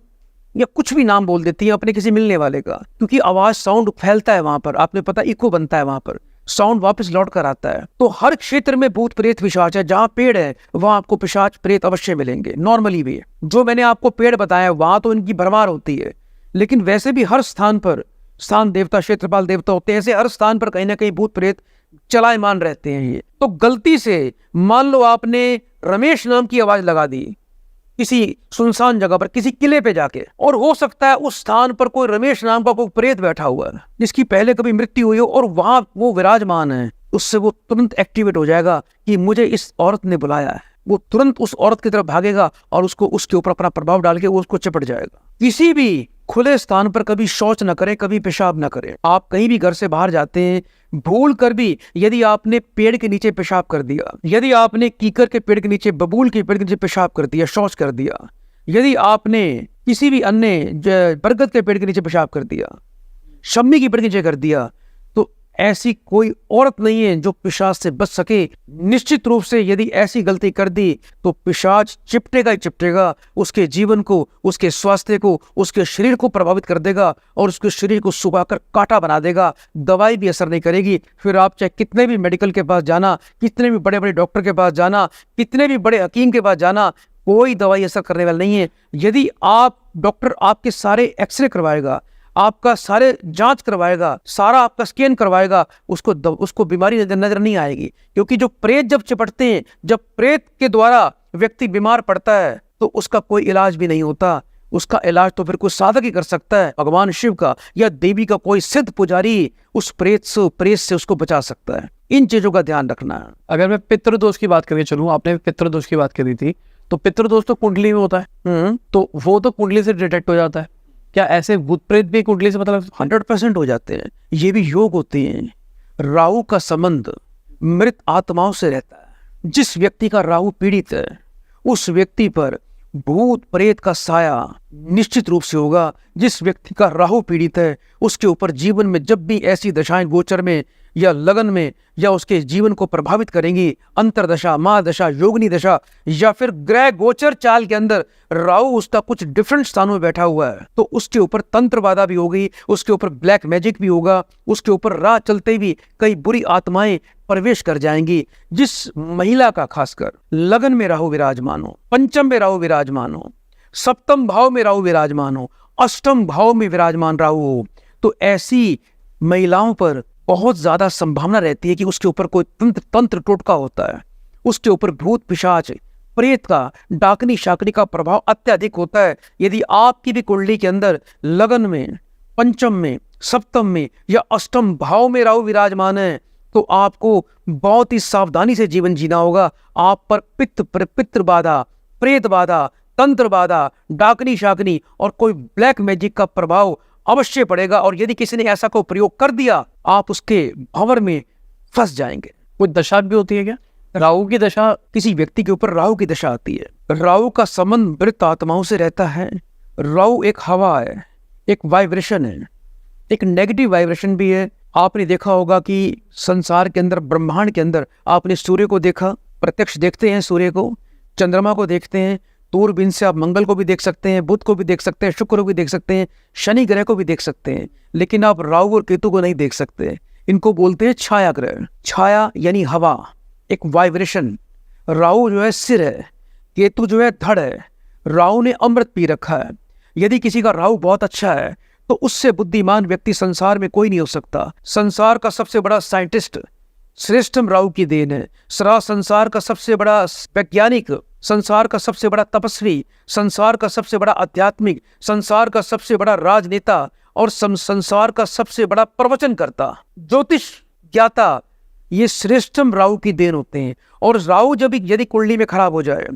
या कुछ भी नाम बोल देती हैं अपने किसी मिलने वाले का, क्योंकि आवाज, साउंड फैलता है वहां पर, आपने पता, इको बनता है वहां पर, साउंड वापस लौट कर आता है। तो हर क्षेत्र में भूत प्रेत पिशाच है, जहां पेड़ है वहां आपको पिशाच प्रेत अवश्य मिलेंगे, नॉर्मली भी। जो मैंने आपको पेड़ बताया वहां तो इनकी भरमार होती है, लेकिन वैसे भी हर स्थान पर स्थान देवता, क्षेत्रपाल देवता होते हैं, ऐसे हर स्थान पर कहीं ना कहीं भूत प्रेत चलायमान रहते हैं। ये तो गलती से मान लो आपने रमेश नाम की आवाज लगा दी किसी सुनसान जगह पर, किसी किले पे जाके, और हो सकता है उस स्थान पर कोई रमेश नाम का कोई प्रेत बैठा हुआ है जिसकी पहले कभी मृत्यु हुई हो और वहां वो विराजमान है, उससे वो तुरंत एक्टिवेट हो जाएगा कि मुझे इस औरत ने बुलाया है। वो तुरंत उस औरत की तरफ भागेगा और उसके ऊपर अपना प्रभाव डाल के वो उसको चिपट जाएगा। किसी भी खुले स्थान पर कभी शौच न करें, कभी पेशाब न करें। आप कहीं भी घर से बाहर जाते हैं, भूल कर भी यदि आपने पेड़ के नीचे पेशाब कर दिया, यदि आपने कीकर के पेड़ के नीचे, बबूल के पेड़ के नीचे पेशाब कर दिया, शौच कर दिया, यदि आपने किसी भी अन्य बरगद के पेड़ के नीचे पेशाब कर दिया, शम्मी के पेड़ के नीचे कर दिया, तो ऐसी कोई औरत नहीं है जो पिशाच से बच सके। निश्चित रूप से यदि ऐसी गलती कर दी तो पिशाच चिपटेगा ही चिपटेगा, उसके जीवन को, उसके स्वास्थ्य को, उसके शरीर को प्रभावित कर देगा और उसके शरीर को सुखाकर कांटा बना देगा। दवाई भी असर नहीं करेगी। फिर आप चाहे कितने भी मेडिकल के पास जाना, कितने भी बड़े बड़े डॉक्टर के पास जाना, कितने भी बड़े हकीम के पास जाना, कोई दवाई असर करने वाली नहीं है। यदि आप डॉक्टर आपके सारे एक्सरे करवाएगा, आपका सारे जांच करवाएगा, सारा आपका स्कैन करवाएगा, उसको बीमारी नजर नहीं आएगी। क्योंकि जो प्रेत जब चिपटते हैं, जब प्रेत के द्वारा व्यक्ति बीमार पड़ता है तो उसका कोई इलाज भी नहीं होता। उसका इलाज तो फिर कोई साधक ही कर सकता है। भगवान शिव का या देवी का कोई सिद्ध पुजारी उस प्रेत से उसको बचा सकता है। इन चीजों का ध्यान रखना है। अगर मैं पितृदोष की बात करिए, चलूं, आपने पितृदोष की बात करी थी, तो पितृदोष तो कुंडली में होता है, तो वो तो कुंडली से डिटेक्ट हो जाता है। क्या ऐसे भूत प्रेत भी कुंडली से मतलब 100% हो जाते हैं? ये भी योग होते हैं। राहु का संबंध मृत आत्माओं से रहता है। जिस व्यक्ति का राहु पीड़ित है उस व्यक्ति पर भूत प्रेत का साया निश्चित रूप से होगा। जिस व्यक्ति का राहु पीड़ित है उसके ऊपर जीवन में जब भी ऐसी दशाएं गोचर में या लगन में या उसके जीवन को प्रभावित करेंगी, अंतरदशा, महादशा, योगिनी दशा या फिर ग्रह गोचर चाल के अंदर राहु उसका कुछ डिफरेंट स्थानों में बैठा हुआ है, तो उसके ऊपर तंत्र बाधा भी होगी, उसके ऊपर ब्लैक मैजिक भी होगा, उसके ऊपर राह चलते भी कई बुरी आत्माएं प्रवेश कर जाएंगी। जिस महिला का खासकर लगन में राहु विराजमान हो, पंचम में राहु विराजमान हो, सप्तम भाव में राहु विराजमान हो, अष्टम भाव में विराजमान राहु हो, तो ऐसी महिलाओं पर बहुत ज्यादा संभावना रहती है कि उसके ऊपर कोई तंत्र टोटका होता है। उसके ऊपर भूत पिशाच प्रेत का, डाकनी शाकनी का प्रभाव अत्यधिक होता है। यदि आपकी भी कुंडली के अंदर लगन में, पंचम में, सप्तम में या अष्टम भाव में राहु विराजमान है तो आपको बहुत ही सावधानी से जीवन जीना होगा। आप पर पितृ बाधा, प्रेत बाधा, तंत्र बाधा, डाकनी शाकनी और कोई ब्लैक मैजिक का प्रभाव अवश्य पड़ेगा। और यदि किसी ने ऐसा कोई प्रयोग कर दिया आप उसके भंवर में फंस जाएंगे। कोई दशा भी होती है क्या? राहु की दशा, किसी व्यक्ति के ऊपर राहु की दशा आती है। राहु का संबंध मृत आत्माओं से रहता है। राहु एक हवा है, एक वाइब्रेशन है, एक नेगेटिव वाइब्रेशन भी है। आपने देखा होगा कि संसार के अंदर, ब्रह्मांड के अंदर आपने सूर्य को देखा, प्रत्यक्ष देखते हैं सूर्य को, चंद्रमा को देखते हैं, दूरबीन से आप मंगल को भी देख सकते हैं, बुध को भी देख सकते हैं, शुक्र को भी देख सकते हैं, शनि ग्रह को भी देख सकते हैं, लेकिन आप राहु और केतु को नहीं देख सकते। इनको बोलते हैं छाया ग्रह। छाया यानी हवा, एक वाइब्रेशन। राहु जो है सिर है, केतु जो है धड़ है। राहु ने अमृत पी रखा है। यदि किसी का राहु बहुत अच्छा है तो उससे बुद्धिमान व्यक्ति संसार में कोई नहीं हो सकता। संसार का सबसे बड़ा साइंटिस्ट श्रेष्ठम राहु की देन है। सारा संसार का सबसे बड़ा वैज्ञानिक, संसार का सबसे बड़ा तपस्वी, संसार का सबसे बड़ा आध्यात्मिक, संसार का सबसे बड़ा राजनेता और संसार का सबसे बड़ा प्रवचनकर्ता, ज्योतिष ज्ञाता, ये श्रेष्ठम राहु की देन होते हैं। और राहु जब यदि कुंडली में खराब हो जाए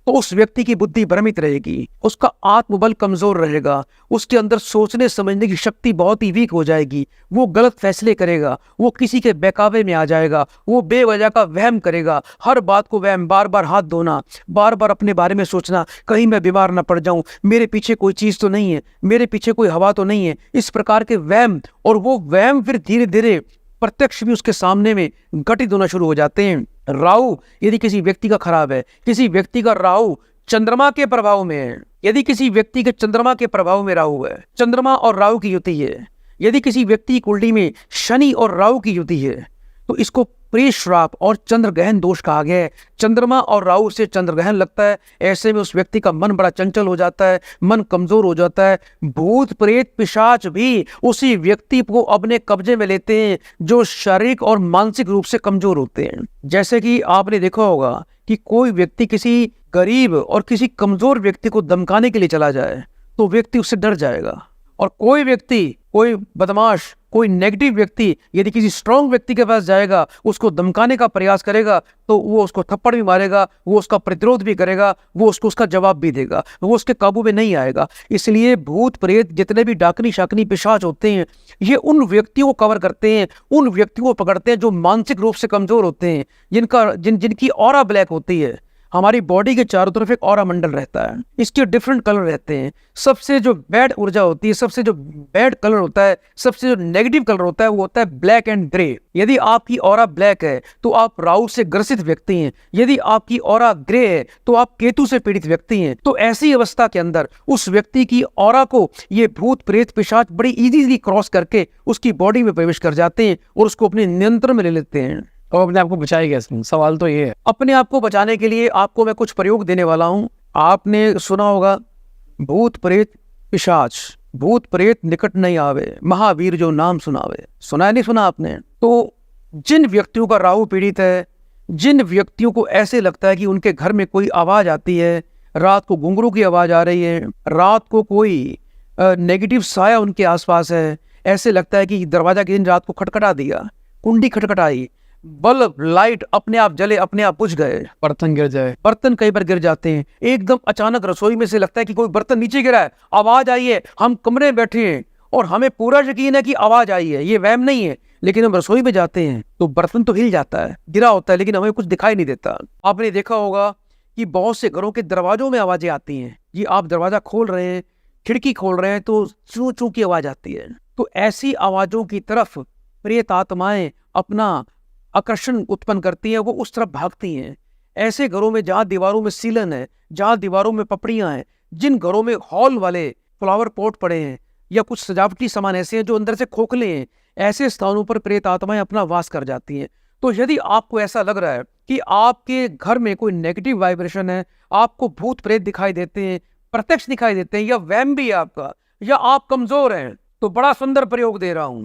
तो उस व्यक्ति की बुद्धि भ्रमित रहेगी, उसका आत्मबल कमजोर रहेगा, उसके अंदर सोचने समझने की शक्ति बहुत ही वीक हो जाएगी, वो गलत फैसले करेगा, वो किसी के बहकावे में आ जाएगा, वो बेवजह का वहम करेगा, हर बात को वहम, बार बार हाथ धोना, बार बार अपने बारे में सोचना, कहीं मैं बीमार ना पड़ जाऊं, मेरे पीछे कोई चीज तो नहीं है, मेरे पीछे कोई हवा तो नहीं है, इस प्रकार के वहम। और वो वहम फिर धीरे धीरे प्रत्यक्ष भी उसके सामने में घटित होना शुरू हो जाते हैं। राहु यदि किसी व्यक्ति का खराब है, किसी व्यक्ति का राहु चंद्रमा के प्रभाव में है, यदि किसी व्यक्ति के चंद्रमा के प्रभाव में राहु है, चंद्रमा और राहु की युति है, यदि किसी व्यक्ति की कुंडली में शनि और राहु की युति है तो इसको प्रेत श्राप और चंद्रग्रहण दोष कहा गया है। चंद्रमा और राहु से चंद्रग्रहण लगता है, ऐसे में उस व्यक्ति का मन बड़ा चंचल हो जाता है, मन कमजोर हो जाता है। भूत प्रेत पिशाच भी उसी व्यक्ति को अपने कब्जे में लेते हैं जो शारीरिक और मानसिक रूप से कमजोर होते हैं। जैसे कि आपने देखा होगा कि कोई व्यक्ति किसी गरीब और किसी कमजोर व्यक्ति को धमकाने के लिए चला जाए तो व्यक्ति उससे डर जाएगा। और कोई व्यक्ति, कोई बदमाश, कोई नेगेटिव व्यक्ति यदि किसी स्ट्रांग व्यक्ति के पास जाएगा, उसको धमकाने का प्रयास करेगा तो वो उसको थप्पड़ भी मारेगा, वो उसका प्रतिरोध भी करेगा, वो उसको उसका जवाब भी देगा, वो उसके काबू में नहीं आएगा। इसलिए भूत प्रेत जितने भी डाकनी शाकनी पिशाच होते हैं ये उन व्यक्तियों को कवर करते हैं, उन व्यक्तियों को पकड़ते हैं जो मानसिक रूप से कमजोर होते हैं, जिनकी ऑरा ब्लैक होती है। हमारी बॉडी के चारों तरफ एक ऑरा मंडल रहता है, इसके डिफरेंट कलर रहते हैं। सबसे जो बैड ऊर्जा होती है, सबसे जो बैड कलर होता है, सबसे जो नेगेटिव कलर होता है, वो होता है ब्लैक एंड ग्रे। यदि आपकी ऑरा ब्लैक है तो आप राहु से ग्रसित व्यक्ति हैं, यदि आपकी ऑरा ग्रे है तो आप केतु से पीड़ित व्यक्ति हैं। तो ऐसी अवस्था के अंदर उस व्यक्ति की ऑरा को ये भूत प्रेत पिशाच बड़ी इजीली क्रॉस करके उसकी बॉडी में प्रवेश कर जाते हैं और उसको अपने नियंत्रण में ले लेते हैं। और अपने आप को बचाएगा इसमें, सवाल तो ये है। अपने आप को बचाने के लिए आपको मैं कुछ प्रयोग देने वाला हूं। आपने सुना होगा भूत प्रेत पिशाच, भूत प्रेत निकट नहीं आवे, महावीर जो नाम सुनावे। सुना है नहीं सुना आपने? तो जिन व्यक्तियों का राहु पीड़ित है, जिन व्यक्तियों को ऐसे लगता है कि उनके घर में कोई आवाज आती है, रात को घुंघरू की आवाज आ रही है, रात को कोई नेगेटिव साया उनके आसपास है, ऐसे लगता है कि दरवाजा किसी दिन रात को खटखटा दिया, कुंडी खटखटाई, बल्ब लाइट अपने आप जले अपने आप बुझ गए, बर्तन गिर जाए, बर्तन कई बार गिर जाते हैं, एकदम अचानक रसोई में से लगता है कि कोई बर्तन नीचे गिरा है, आवाज आई है, हम कमरे में बैठे हैं और हमें पूरा यकीन है कि आवाज आई है, ये वहम नहीं है, लेकिन हम रसोई में जाते हैं तो बर्तन तो हिल जाता है, गिरा होता है, लेकिन हमें कुछ दिखाई नहीं देता। आपने देखा होगा कि बहुत से घरों के दरवाजों में आवाजें आती हैं, जी आप दरवाजा खोल रहे हैं, खिड़की खोल रहे हैं तो चू चू की आवाज आती है। तो ऐसी आवाजों की तरफ प्रेत आत्माएं अपना आकर्षण उत्पन्न करती हैं, वो उस तरफ भागती हैं। ऐसे घरों में जहां दीवारों में सीलन है, जहां दीवारों में पपड़ियां हैं, जिन घरों में हॉल वाले फ्लावर पॉट पड़े हैं या कुछ सजावटी सामान ऐसे हैं जो अंदर से खोखले हैं, ऐसे स्थानों पर प्रेत आत्माएं अपना वास कर जाती हैं। तो यदि आपको ऐसा लग रहा है कि आपके घर में कोई नेगेटिव वाइब्रेशन है, आपको भूत प्रेत दिखाई देते हैं, प्रत्यक्ष दिखाई देते हैं, या वहम भी है आपका, या आप कमजोर हैं, तो बड़ा सुंदर प्रयोग दे रहा हूं।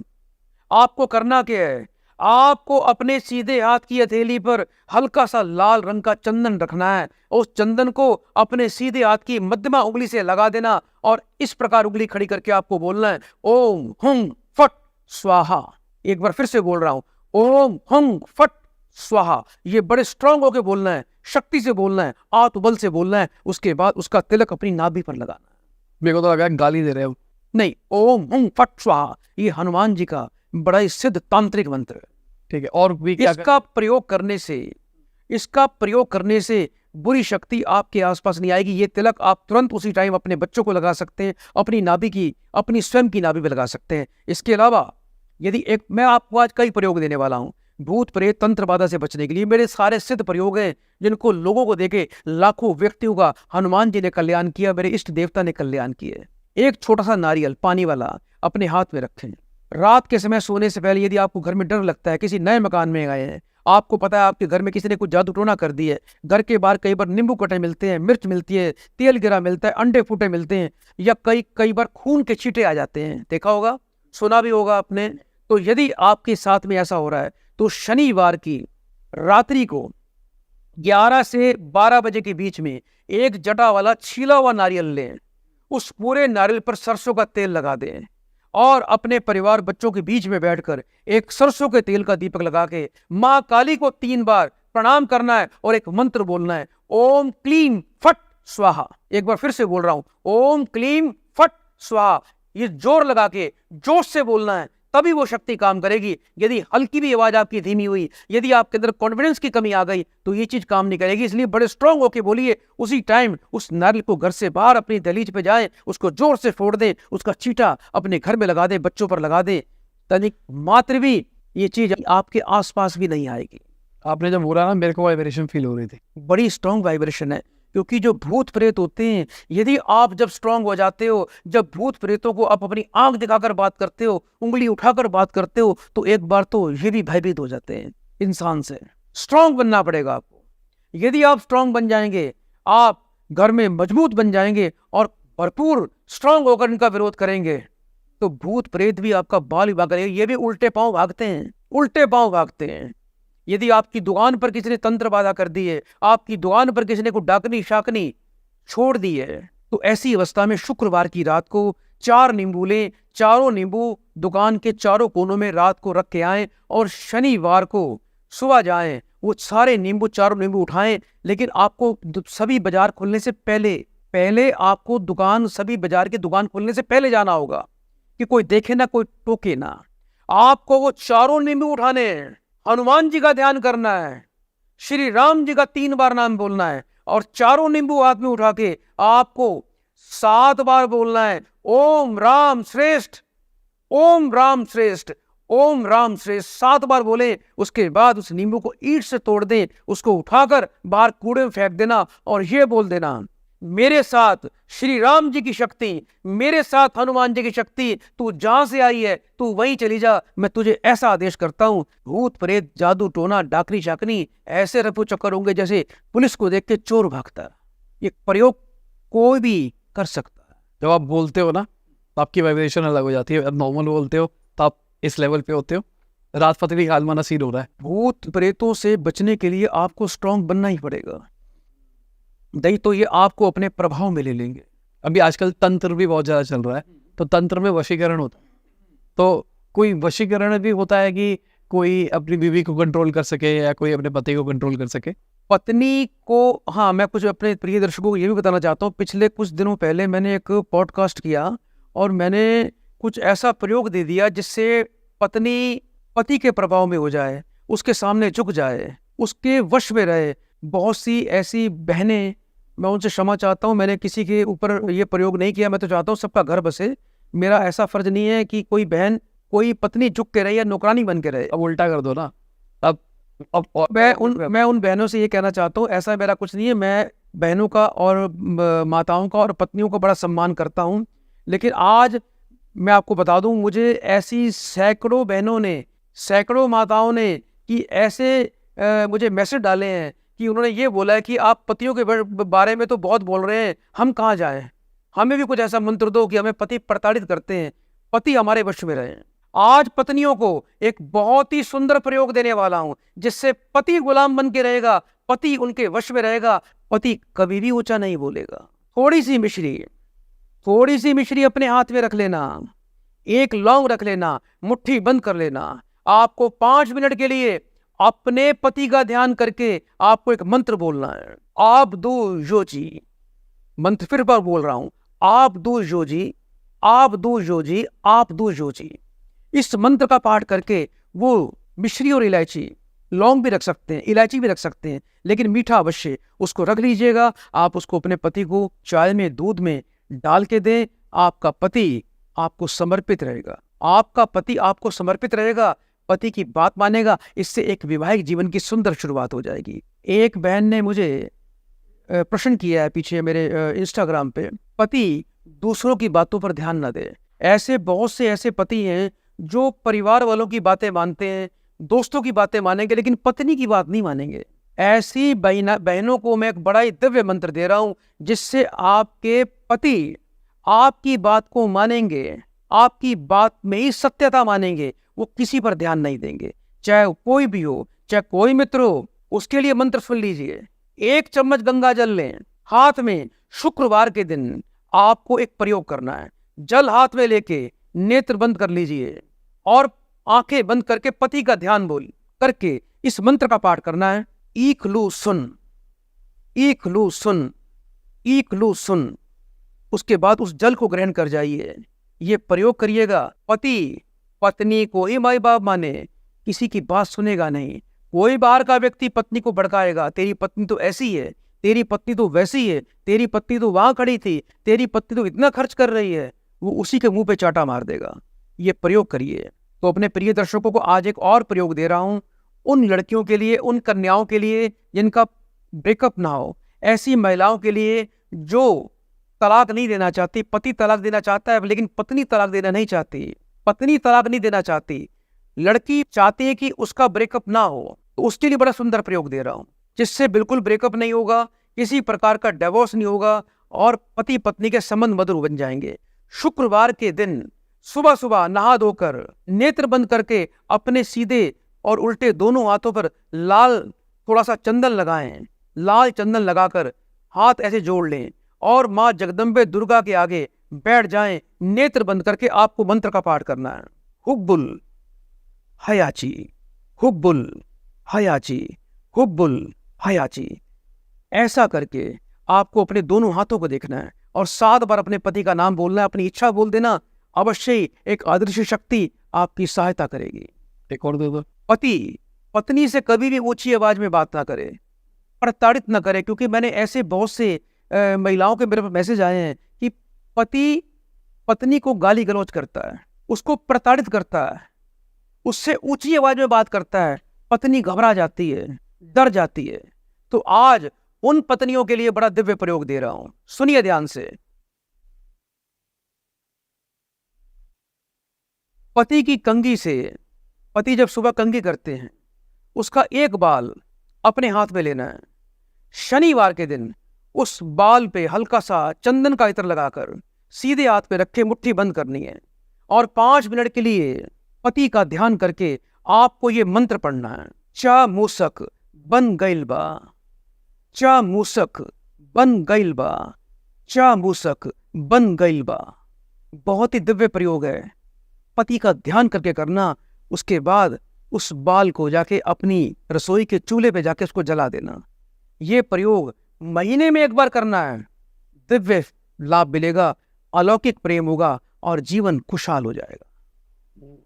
आपको करना क्या है? आपको अपने सीधे हाथ की हथेली पर हल्का सा लाल रंग का चंदन रखना है। उस चंदन को अपने सीधे हाथ की मध्यमा उंगली से लगा देना और इस प्रकार उंगली खड़ी करके आपको बोलना है, ओम हुं फट स्वाहा। एक बार फिर से बोल रहा हूं, ओम हुं फट स्वाहा। ये बड़े स्ट्रांग होके बोलना है, शक्ति से बोलना है, आत्मबल से बोलना है। उसके बाद उसका तिलक अपनी नाभि पर लगाना है। मेरे को तो लगा गाली दे रहे हो। नहीं, ओम हुं फट स्वाहा ये हनुमान जी का बड़ा ही सिद्ध तांत्रिक मंत्र है। ठीक है, और भी क्या इसका प्रयोग करने से बुरी शक्ति आपके आसपास नहीं आएगी। ये तिलक आप तुरंत उसी टाइम अपने बच्चों को लगा सकते हैं, अपनी नाभि की, अपनी स्वयं की नाभि पे लगा सकते हैं। इसके अलावा यदि मैं आपको आज कई प्रयोग देने वाला हूं भूत प्रेत तंत्र बाधा से बचने के लिए। मेरे सारे सिद्ध प्रयोग हैं जिनको लोगों को देके लाखों व्यक्तियों का हनुमान जी ने कल्याण किया, मेरे इष्ट देवता ने कल्याण किया। एक छोटा सा नारियल पानी वाला अपने हाथ में रखें। रात के समय सोने से पहले यदि आपको घर में डर लगता है, किसी नए मकान में गए हैं, आपको पता है आपके घर में किसी ने कुछ जादू टोना कर दी है, घर के बाहर कई बार नींबू कटे मिलते हैं, मिर्च मिलती है, तेल गिरा मिलता है, अंडे फूटे मिलते हैं, या कई बार खून के छींटे आ जाते हैं, देखा होगा, सुना भी होगा आपने। तो यदि आपके साथ में ऐसा हो रहा है तो शनिवार की रात्रि को 11 से 12 बजे के बीच में एक जटा वाला छीला हुआ नारियल लें, उस पूरे नारियल पर सरसों का तेल लगा दें और अपने परिवार बच्चों के बीच में बैठकर एक सरसों के तेल का दीपक लगा के मां काली को 3 बार प्रणाम करना है और एक मंत्र बोलना है, ओम क्लीम फट स्वाहा। एक बार फिर से बोल रहा हूं, ओम क्लीम फट स्वाहा। ये जोर लगा के जोश से बोलना है, तभी वो शक्ति काम करेगी। यदि हल्की भी आवाज आपकी धीमी हुई, यदि आपके अंदर कॉन्फिडेंस की कमी आ गई, तो ये चीज काम नहीं करेगी। इसलिए बड़े स्ट्रांग होके बोलिए, उसी टाइम उस नारियल को घर से बाहर अपनी दहलीज पे जाए, उसको जोर से फोड़ दे, उसका चीटा अपने घर में लगा दे, बच्चों पर लगा दे, तनिक मात्र भी ये चीज आपके आसपास भी नहीं आएगी। आपने जब बोला ना, मेरे को वाइब्रेशन फील हो रही थी। बड़ी स्ट्रांग वाइब्रेशन है, क्योंकि जो भूत प्रेत होते हैं, यदि आप जब स्ट्रांग हो जाते हो, जब भूत प्रेतों को आप अपनी आंख दिखाकर बात करते हो, उंगली उठाकर बात करते हो, तो एक बार तो ये भी भयभीत हो जाते हैं इंसान से। स्ट्रांग बनना पड़ेगा आपको। यदि आप स्ट्रांग बन जाएंगे, आप घर में मजबूत बन जाएंगे और भरपूर स्ट्रांग होकर इनका विरोध करेंगे, तो भूत प्रेत भी आपका बाल विभाग करेंगे। ये भी उल्टे पांव भागते हैं, उल्टे पांव भागते हैं। यदि आपकी दुकान पर किसी ने तंत्र बाधा कर दी है, आपकी दुकान पर किसी ने को डाकनी शाकनी छोड़ दी है, तो ऐसी अवस्था में शुक्रवार की रात को 4 नींबू लें, चारों नींबू दुकान के चारों कोनों में रात को रख के आएं और शनिवार को सुबह जाएं, वो सारे नींबू, चारों नींबू उठाएं। लेकिन आपको सभी बाजार खुलने से पहले आपको सभी बाजार की दुकान खुलने से पहले जाना होगा, कि कोई देखे ना, कोई टोके ना। आपको वो चारों नींबू उठाने हैं, हनुमान जी का ध्यान करना है, श्री राम जी का 3 बार नाम बोलना है, और चारों नींबू हाथ में उठा के आपको 7 बार बोलना है, ओम राम श्रेष्ठ, ओम राम श्रेष्ठ, ओम राम श्रेष्ठ 7 बार बोले। उसके बाद उस नींबू को ईंट से तोड़ दें, उसको उठाकर बाहर कूड़े में फेंक देना और ये बोल देना, मेरे साथ श्री राम जी की शक्ति, मेरे साथ हनुमान जी की शक्ति, तू जहां से आई है तू वहीं चली जा। मैं तुझे ऐसा आदेश करता हूं, भूत प्रेत जादू टोना डाकनी शाकनी ऐसे रफू चक्कर होंगे जैसे पुलिस को देख के चोर भागता है। ये प्रयोग कोई भी कर सकता है। जब आप बोलते हो ना तो आपकी वाइब्रेशन अलग हो जाती है। नॉर्मल बोलते हो तो आप इस लेवल पे होते हो। रात पतली आलमाना सीन हो रहा है। भूत प्रेतों से बचने के लिए आपको स्ट्रांग बनना ही पड़ेगा, नहीं तो ये आपको अपने प्रभाव में ले लेंगे। अभी आजकल तंत्र भी बहुत ज़्यादा चल रहा है, तो तंत्र में वशीकरण होता है। तो कोई वशीकरण भी होता है कि कोई अपनी बीवी को कंट्रोल कर सके या कोई अपने पति को कंट्रोल कर सके। पत्नी को, हाँ, मैं कुछ अपने प्रिय दर्शकों को ये भी बताना चाहता हूँ। पिछले कुछ दिनों पहले मैंने एक पॉडकास्ट किया और मैंने कुछ ऐसा प्रयोग दे दिया जिससे पत्नी पति के प्रभाव में हो जाए, उसके सामने झुक जाए, उसके वश में रहे। बहुत सी ऐसी बहनें, मैं उनसे क्षमा चाहता हूँ, मैंने किसी के ऊपर ये प्रयोग नहीं किया। मैं तो चाहता हूँ सबका घर बसे। मेरा ऐसा फर्ज नहीं है कि कोई बहन, कोई पत्नी झुक के रहे या नौकरानी बन के रहे। अब उल्टा कर दो ना। अब मैं उन बहनों से ये कहना चाहता हूँ, ऐसा मेरा कुछ नहीं है। मैं बहनों का और माताओं का और पत्नियों का बड़ा सम्मान करता हूँ। लेकिन आज मैं आपको बता दूं, मुझे ऐसी सैकड़ों बहनों ने, सैकड़ों माताओं ने कि ऐसे मुझे मैसेज डाले हैं कि उन्होंने ये बोला है कि आप पतियों के बारे में तो बहुत बोल रहे हैं, हम कहाँ जाएं, हमें भी कुछ ऐसा मंत्र दो कि हमें पति प्रताड़ित करते हैं, पति हमारे वश में रहे। आज पत्नियों को एक बहुत ही सुंदर प्रयोग देने वाला हूं जिससे पति गुलाम बन के रहेगा, पति उनके वश में रहेगा, पति कभी भी ऊंचा नहीं बोलेगा। थोड़ी सी मिश्री अपने हाथ में रख लेना, एक लौंग रख लेना, मुट्ठी बंद कर लेना। आपको 5 मिनट के लिए अपने पति का ध्यान करके आपको एक मंत्र बोलना है, आप दो योजी। मंत्र फिर बार बोल रहा हूं, आप दो योजी, आप दो योजी, आप दो योजी। इस मंत्र का पाठ करके वो मिश्री और इलायची, लौंग भी रख सकते हैं, इलायची भी रख सकते हैं, लेकिन मीठा अवश्य, उसको रख लीजिएगा। आप उसको अपने पति को चाय में, दूध में डाल के दें। आपका पति आपको समर्पित रहेगा, आपका पति आपको समर्पित रहेगा, पति की बात मानेगा। इससे एक वैवाहिक जीवन की सुंदर शुरुआत हो जाएगी। एक बहन ने मुझे प्रश्न किया है पीछे मेरे इंस्टाग्राम पे, पति दूसरों की बातों पर ध्यान न दे। ऐसे बहुत से ऐसे पति हैं जो परिवार वालों की बातें मानते हैं, दोस्तों की बातें मानेंगे, लेकिन पत्नी की बात नहीं मानेंगे। ऐसी बहनों को मैं एक बड़ा ही दिव्य मंत्र दे रहा हूं जिससे आपके पति आपकी बात को मानेंगे, आपकी बात में ही सत्यता मानेंगे, वो किसी पर ध्यान नहीं देंगे। चाहे कोई भी हो, चाहे कोई मित्र हो, उसके लिए मंत्र सुन लीजिए। 1 चम्मच गंगा जल लें हाथ में। शुक्रवार के दिन आपको एक प्रयोग करना है। जल हाथ में लेके नेत्र बंद कर लीजिए और आंखें बंद करके पति का ध्यान बोल करके इस मंत्र का पाठ करना है, ईक लू सुन, ईक लू सुन, ईक लू सुन। उसके बाद उस जल को ग्रहण कर जाइए। ये प्रयोग करिएगा। पति पत्नी को ही माई बाप माने, किसी की बात सुनेगा नहीं। कोई बाहर का व्यक्ति पत्नी को भड़काएगा, तेरी पत्नी तो ऐसी है, तेरी पत्नी तो वैसी है, तेरी पत्नी तो वहां खड़ी थी, तेरी पत्नी तो इतना खर्च कर रही है, वो उसी के मुंह पे चाटा मार देगा। ये प्रयोग करिए। तो अपने प्रिय दर्शकों को आज एक और प्रयोग दे रहा हूं, उन लड़कियों के लिए, उन कन्याओं के लिए जिनका ब्रेकअप ना हो, ऐसी महिलाओं के लिए जो तलाक नहीं देना चाहती। पति तलाक देना चाहता है लेकिन पत्नी तलाक देना नहीं चाहती, पत्नी तलाक नहीं देना चाहती, लड़की चाहती है कि उसका ब्रेकअप ना हो, तो उसके लिए बड़ा सुंदर प्रयोग दे रहा हूं जिससे बिल्कुल ब्रेकअप नहीं होगा, किसी प्रकार का डिवोर्स नहीं होगा और पति पत्नी के संबंध मधुर बन जाएंगे। शुक्रवार के दिन सुबह सुबह नहा धोकर नेत्र बंद करके अपने सीधे और उल्टे दोनों हाथों पर लाल थोड़ा सा चंदन लगाएं। लाल चंदन लगाकर हाथ ऐसे जोड़ लें और माँ जगदम्बे दुर्गा के आगे बैठ जाएं। नेत्र बंद करके आपको मंत्र का पाठ करना है, हुब्बुल हयाची, हुब्बुल हयाची, हुब्बुल हयाची। ऐसा करके आपको अपने दोनों हाथों को देखना है और 7 बार अपने पति का नाम बोलना है, अपनी इच्छा बोल देना। अवश्य ही एक अदृश्य शक्ति आपकी सहायता करेगी। एक और दे दो। पति पत्नी से कभी भी ऊंची आवाज में बात ना करे, प्रताड़ित न करे, क्योंकि मैंने ऐसे बहुत से महिलाओं के मेरे पास मैसेज आए हैं कि पति पत्नी को गाली गलौज करता है, उसको प्रताड़ित करता है, उससे ऊंची आवाज में बात करता है, पत्नी घबरा जाती है, डर जाती है। तो आज उन पत्नियों के लिए बड़ा दिव्य प्रयोग दे रहा हूं, सुनिए ध्यान से। पति की कंघी से, पति जब सुबह कंघी करते हैं, उसका एक बाल अपने हाथ में लेना है। शनिवार के दिन उस बाल पे हल्का सा चंदन का इत्र लगाकर सीधे हाथ पे रखे मुट्ठी बंद करनी है और 5 मिनट के लिए पति का ध्यान करके आपको ये मंत्र पढ़ना है। चा मूसक बन गइल बा, चा मूसक बन गइल बा, चा मूसक बन गइल बा। बहुत ही दिव्य प्रयोग है, पति का ध्यान करके करना। उसके बाद उस बाल को जाके अपनी रसोई के चूल्हे पे जाके उसको जला देना। ये प्रयोग महीने में एक बार करना है, दिव्य लाभ मिलेगा, अलौकिक प्रेम होगा और जीवन खुशहाल हो जाएगा।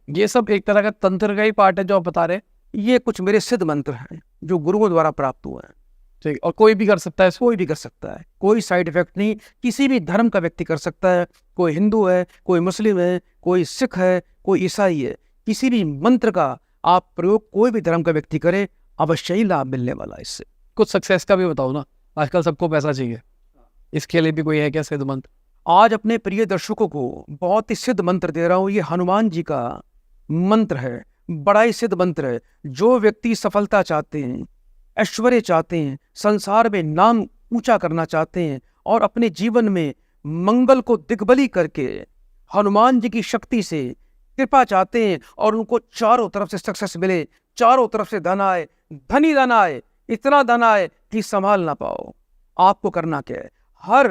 ये सब एक तरह का तंत्र का ही पार्ट है जो आप बता रहे हैं। ये कुछ मेरे सिद्ध मंत्र हैं जो गुरुओं द्वारा प्राप्त हुए हैं। ठीक, और कोई भी कर सकता है इसको? कोई भी कर सकता है, कोई साइड इफेक्ट नहीं, किसी भी धर्म का व्यक्ति कर सकता है। कोई हिंदू है, कोई मुस्लिम है, कोई सिख है, कोई ईसाई है, किसी भी मंत्र का आप प्रयोग कोई भी धर्म का व्यक्ति करे, अवश्य ही लाभ मिलने वाला है इससे। कुछ सक्सेस का भी बताओ ना, आजकल सबको पैसा चाहिए, इसके लिए भी कोई है क्या सिद्ध मंत्र? आज अपने प्रिय दर्शकों को बहुत ही सिद्ध मंत्र दे रहा हूं। ये हनुमान जी का मंत्र है, बड़ा ही सिद्ध मंत्र है। जो व्यक्ति सफलता चाहते हैं, ऐश्वर्य चाहते हैं, संसार में नाम ऊंचा करना चाहते हैं और अपने जीवन में मंगल को दिग्बली करके हनुमान जी की शक्ति से कृपा चाहते हैं और उनको चारों तरफ से सक्सेस मिले, चारों तरफ से धन आए, धनी धन आए, इतना धन आए कि संभाल ना पाओ, आपको करना क्या है? हर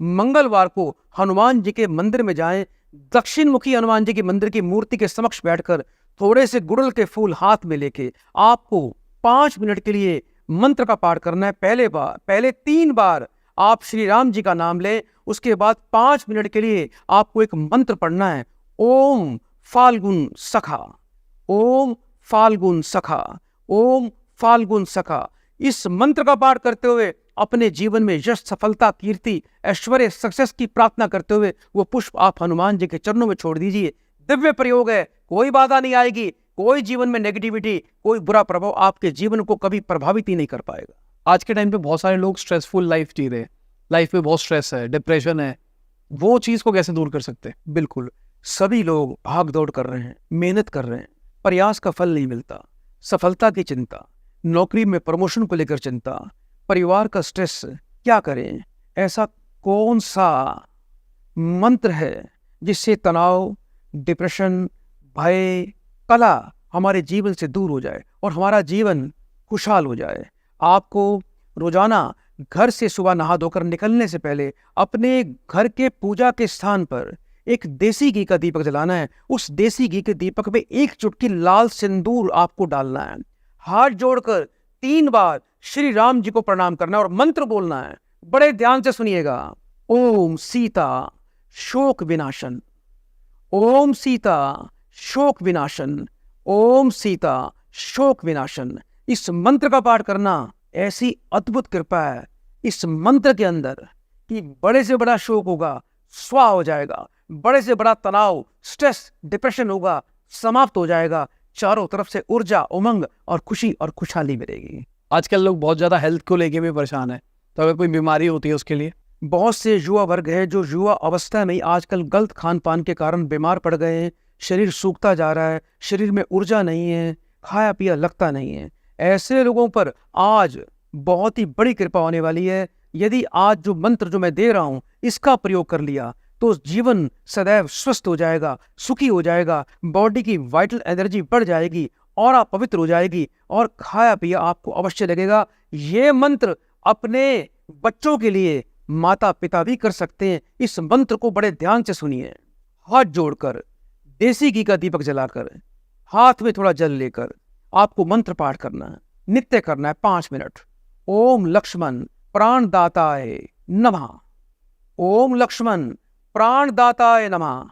मंगलवार को हनुमान जी के मंदिर में जाएं, दक्षिण मुखी हनुमान जी के मंदिर की मूर्ति के समक्ष बैठकर थोड़े से गुड़हल के फूल हाथ में लेके आपको 5 मिनट के लिए मंत्र का पाठ करना है। पहले 3 बार आप श्री राम जी का नाम लें, उसके बाद 5 मिनट के लिए आपको एक मंत्र पढ़ना है। ओम फाल्गुन सखा, ओम फाल्गुन सखा, ओम फाल्गुन सखा। इस मंत्र का पाठ करते हुए अपने जीवन में यश, सफलता, कीर्ति, ऐश्वर्य, सक्सेस की प्रार्थना करते हुए वो पुष्प आप हनुमान जी के चरणों में छोड़ दीजिए। दिव्य प्रयोग है, कोई बाधा नहीं आएगी, कोई जीवन में नेगेटिविटी, कोई बुरा प्रभाव आपके जीवन को कभी प्रभावित ही नहीं कर पाएगा। आज के टाइम पे बहुत सारे लोग स्ट्रेसफुल लाइफ जी रहे हैं, लाइफ में बहुत स्ट्रेस है, डिप्रेशन है, वो चीज को कैसे दूर कर सकते हैं? बिल्कुल, सभी लोग भाग दौड़ कर रहे हैं, मेहनत कर रहे हैं, प्रयास का फल नहीं मिलता, सफलता की चिंता, नौकरी में प्रमोशन को लेकर चिंता, परिवार का स्ट्रेस, क्या करें? ऐसा कौन सा मंत्र है जिससे तनाव, डिप्रेशन, भय, कला हमारे जीवन से दूर हो जाए और हमारा जीवन खुशहाल हो जाए? आपको रोजाना घर से सुबह नहा धोकर निकलने से पहले अपने घर के पूजा के स्थान पर एक देसी घी का दीपक जलाना है। उस देसी घी के दीपक में 1 चुटकी लाल सिंदूर आपको डालना है। हाथ जोड़कर 3 बार श्री राम जी को प्रणाम करना है और मंत्र बोलना है। बड़े ध्यान से सुनिएगा। ओम सीता शोक विनाशन, ओम सीता शोक विनाशन, ओम सीता शोक विनाशन। इस मंत्र का पाठ करना ऐसी अद्भुत कृपा है इस मंत्र के अंदर कि बड़े से बड़ा शोक होगा, स्वा हो जाएगा, बड़े से बड़ा तनाव, स्ट्रेस, डिप्रेशन होगा, समाप्त हो जाएगा। चारों तरफ से ऊर्जा, उमंग और खुशी और खुशहाली मिलेगी। आजकल लोग बहुत ज्यादा हेल्थ को लेके भी परेशान है, तो अगर कोई बीमारी होती है उसके लिए? बहुत से युवा वर्ग है जो युवा अवस्था में ही आजकल गलत खान पान के कारण बीमार पड़ गए हैं। शरीर सूखता जा रहा है, शरीर में ऊर्जा नहीं है, खाया पिया लगता नहीं है। ऐसे लोगों पर आज बहुत ही बड़ी कृपा होने वाली है। यदि आज जो मंत्र जो मैं दे रहा हूं इसका प्रयोग कर लिया तो जीवन सदैव स्वस्थ हो जाएगा, सुखी हो जाएगा, बॉडी की वाइटल एनर्जी बढ़ जाएगी और आप पवित्र हो जाएगी और खाया पिया आपको अवश्य लगेगा। ये मंत्र अपने बच्चों के लिए माता पिता भी कर सकते हैं। इस मंत्र को बड़े ध्यान से सुनिए। हाथ जोड़कर, देसी घी का दीपक जलाकर, हाथ में थोड़ा जल लेकर आपको मंत्र पाठ करना है, नित्य करना है 5 मिनट। ओम लक्ष्मण प्राणदाताय नमः, ओम लक्ष्मण प्राणदाताय नमः,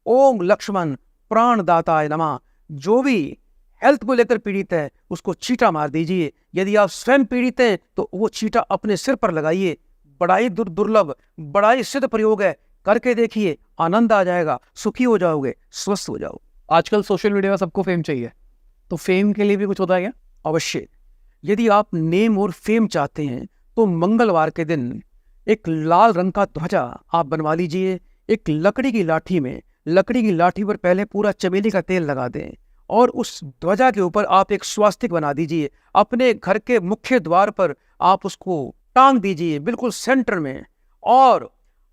ओम लक्ष्मण प्राणदाताय नमः। जो भी हेल्थ को लेकर पीड़ित है उसको चीटा मार दीजिए। यदि आप स्वयं पीड़ित हैं तो वो चीटा अपने सिर पर लगाइए। बड़ा ही दुर्लभ, बड़ा ही सिद्ध प्रयोग है, करके देखिए, आनंद आ जाएगा, सुखी हो जाओगे, स्वस्थ हो जाओगे। आजकल सोशल मीडिया में सबको फेम चाहिए, तो फेम के लिए भी कुछ होता है क्या? अवश्य। यदि आप नेम और फेम चाहते हैं तो मंगलवार के दिन एक लाल रंग का ध्वजा आप बनवा लीजिए। एक लकड़ी की लाठी में, लकड़ी की लाठी पर पहले पूरा चमेली का तेल लगा दें और उस ध्वजा के ऊपर आप एक स्वास्तिक बना दीजिए। अपने घर के मुख्य द्वार पर आप उसको टांग दीजिए, बिल्कुल सेंटर में। और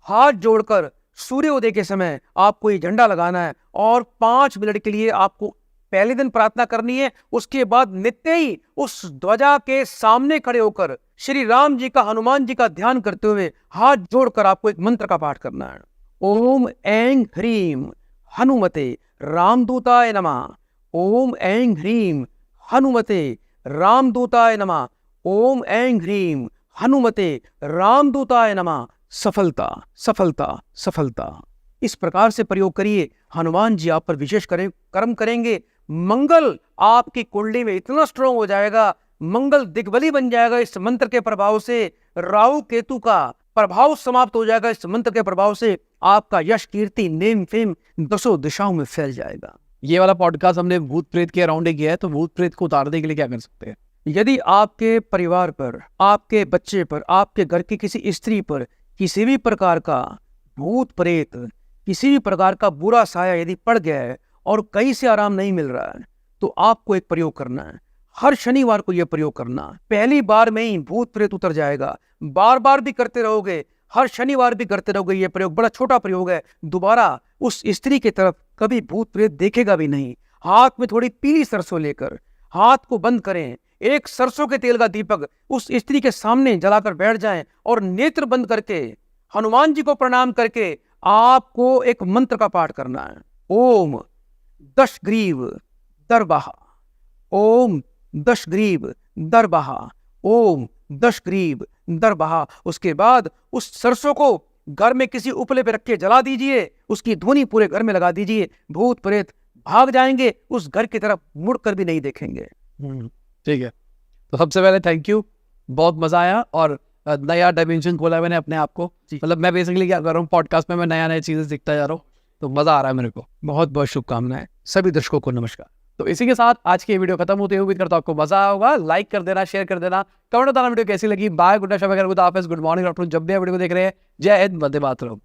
हाथ जोड़कर सूर्योदय के समय आपको ये झंडा लगाना है और 5 मिनट के लिए आपको पहले दिन प्रार्थना करनी है। उसके बाद नित्य ही उस ध्वजा के सामने खड़े होकर श्री राम जी का, हनुमान जी का ध्यान करते हुए हाथ जोड़कर आपको एक मंत्र का पाठ करना है। ओम ऐं ह्रीं हनुमते रामदूताय नमः। ओम ऐं ह्रीं हनुमते रामदूताय नमः। ओम ऐं ह्रीं हनुमते रामदूताय नमः। सफलता, सफलता, सफलता। इस प्रकार से प्रयोग करिए, हनुमान जी आप पर विशेष कर्म करेंगे। मंगल आपकी कुंडली में इतना स्ट्रांग हो जाएगा, मंगल दिग्बली बन जाएगा इस मंत्र के प्रभाव से। राहु केतु का प्रभाव समाप्त हो जाएगा इस मंत्र के प्रभाव से। आपका यश, कीर्ति, नेम फेम दसों दिशाओं में फैल जाएगा। ये वाला पॉडकास्ट हमने भूत प्रेत के अराउंड किया है, तो भूत प्रेत को उतारने के लिए क्या कर सकते हैं? यदि आपके परिवार पर, आपके बच्चे पर, आपके घर की किसी स्त्री पर किसी भी प्रकार का भूत प्रेत, किसी भी प्रकार का बुरा साया यदि पड़ गया है और कहीं से आराम नहीं मिल रहा है, तो आपको एक प्रयोग करना है। हर शनिवार को यह प्रयोग करना। पहली बार में ही भूत प्रेत उतर जाएगा। बार बार भी करते रहोगे, हर शनिवार भी करते रहोगे। यह प्रयोग बड़ा छोटा प्रयोग है। दोबारा उस स्त्री की तरफ कभी भूत प्रेत देखेगा भी नहीं। हाथ में थोड़ी पीली सरसों लेकर हाथ को बंद करें, एक सरसों के तेल का दीपक उस स्त्री के सामने जलाकर बैठ जाएं और नेत्र बंद करके हनुमान जी को प्रणाम करके आपको एक मंत्र का पाठ करना है। ओम दशग्रीव दरबाहा, ओम दशग्रीव दरबाहा, ओम दशग्रीव दरबाहा। उसके बाद उस सरसों को घर में किसी उपले पे रख के जला दीजिए। उसकी ध्वनि पूरे घर में लगा दीजिए। भूत प्रेत भाग जाएंगे, उस घर की तरफ मुड़कर भी नहीं देखेंगे। ठीक है। तो सबसे पहले थैंक यू, बहुत मजा आया और नया डायमेंशन खोला मैंने अपने आप को। मतलब मैं बेसिकली क्या कर रहा हूँ, पॉडकास्ट में मैं नया नया चीजें सीखता जा रहा हूँ, तो मजा आ रहा है मेरे को। बहुत बहुत शुभकामनाएं सभी दर्शकों को। नमस्कार। तो इसी के साथ आज की वीडियो खत्म होते हुए उम्मीद करता हूं आपको मजा आया होगा। लाइक कर देना, शेयर कर देना, कमेंट बताना वीडियो कैसी लगी। Bye, good night, good afternoon, जब भी वीडियो को देख रहे हैं। जय हिंद, वंदे मातरम।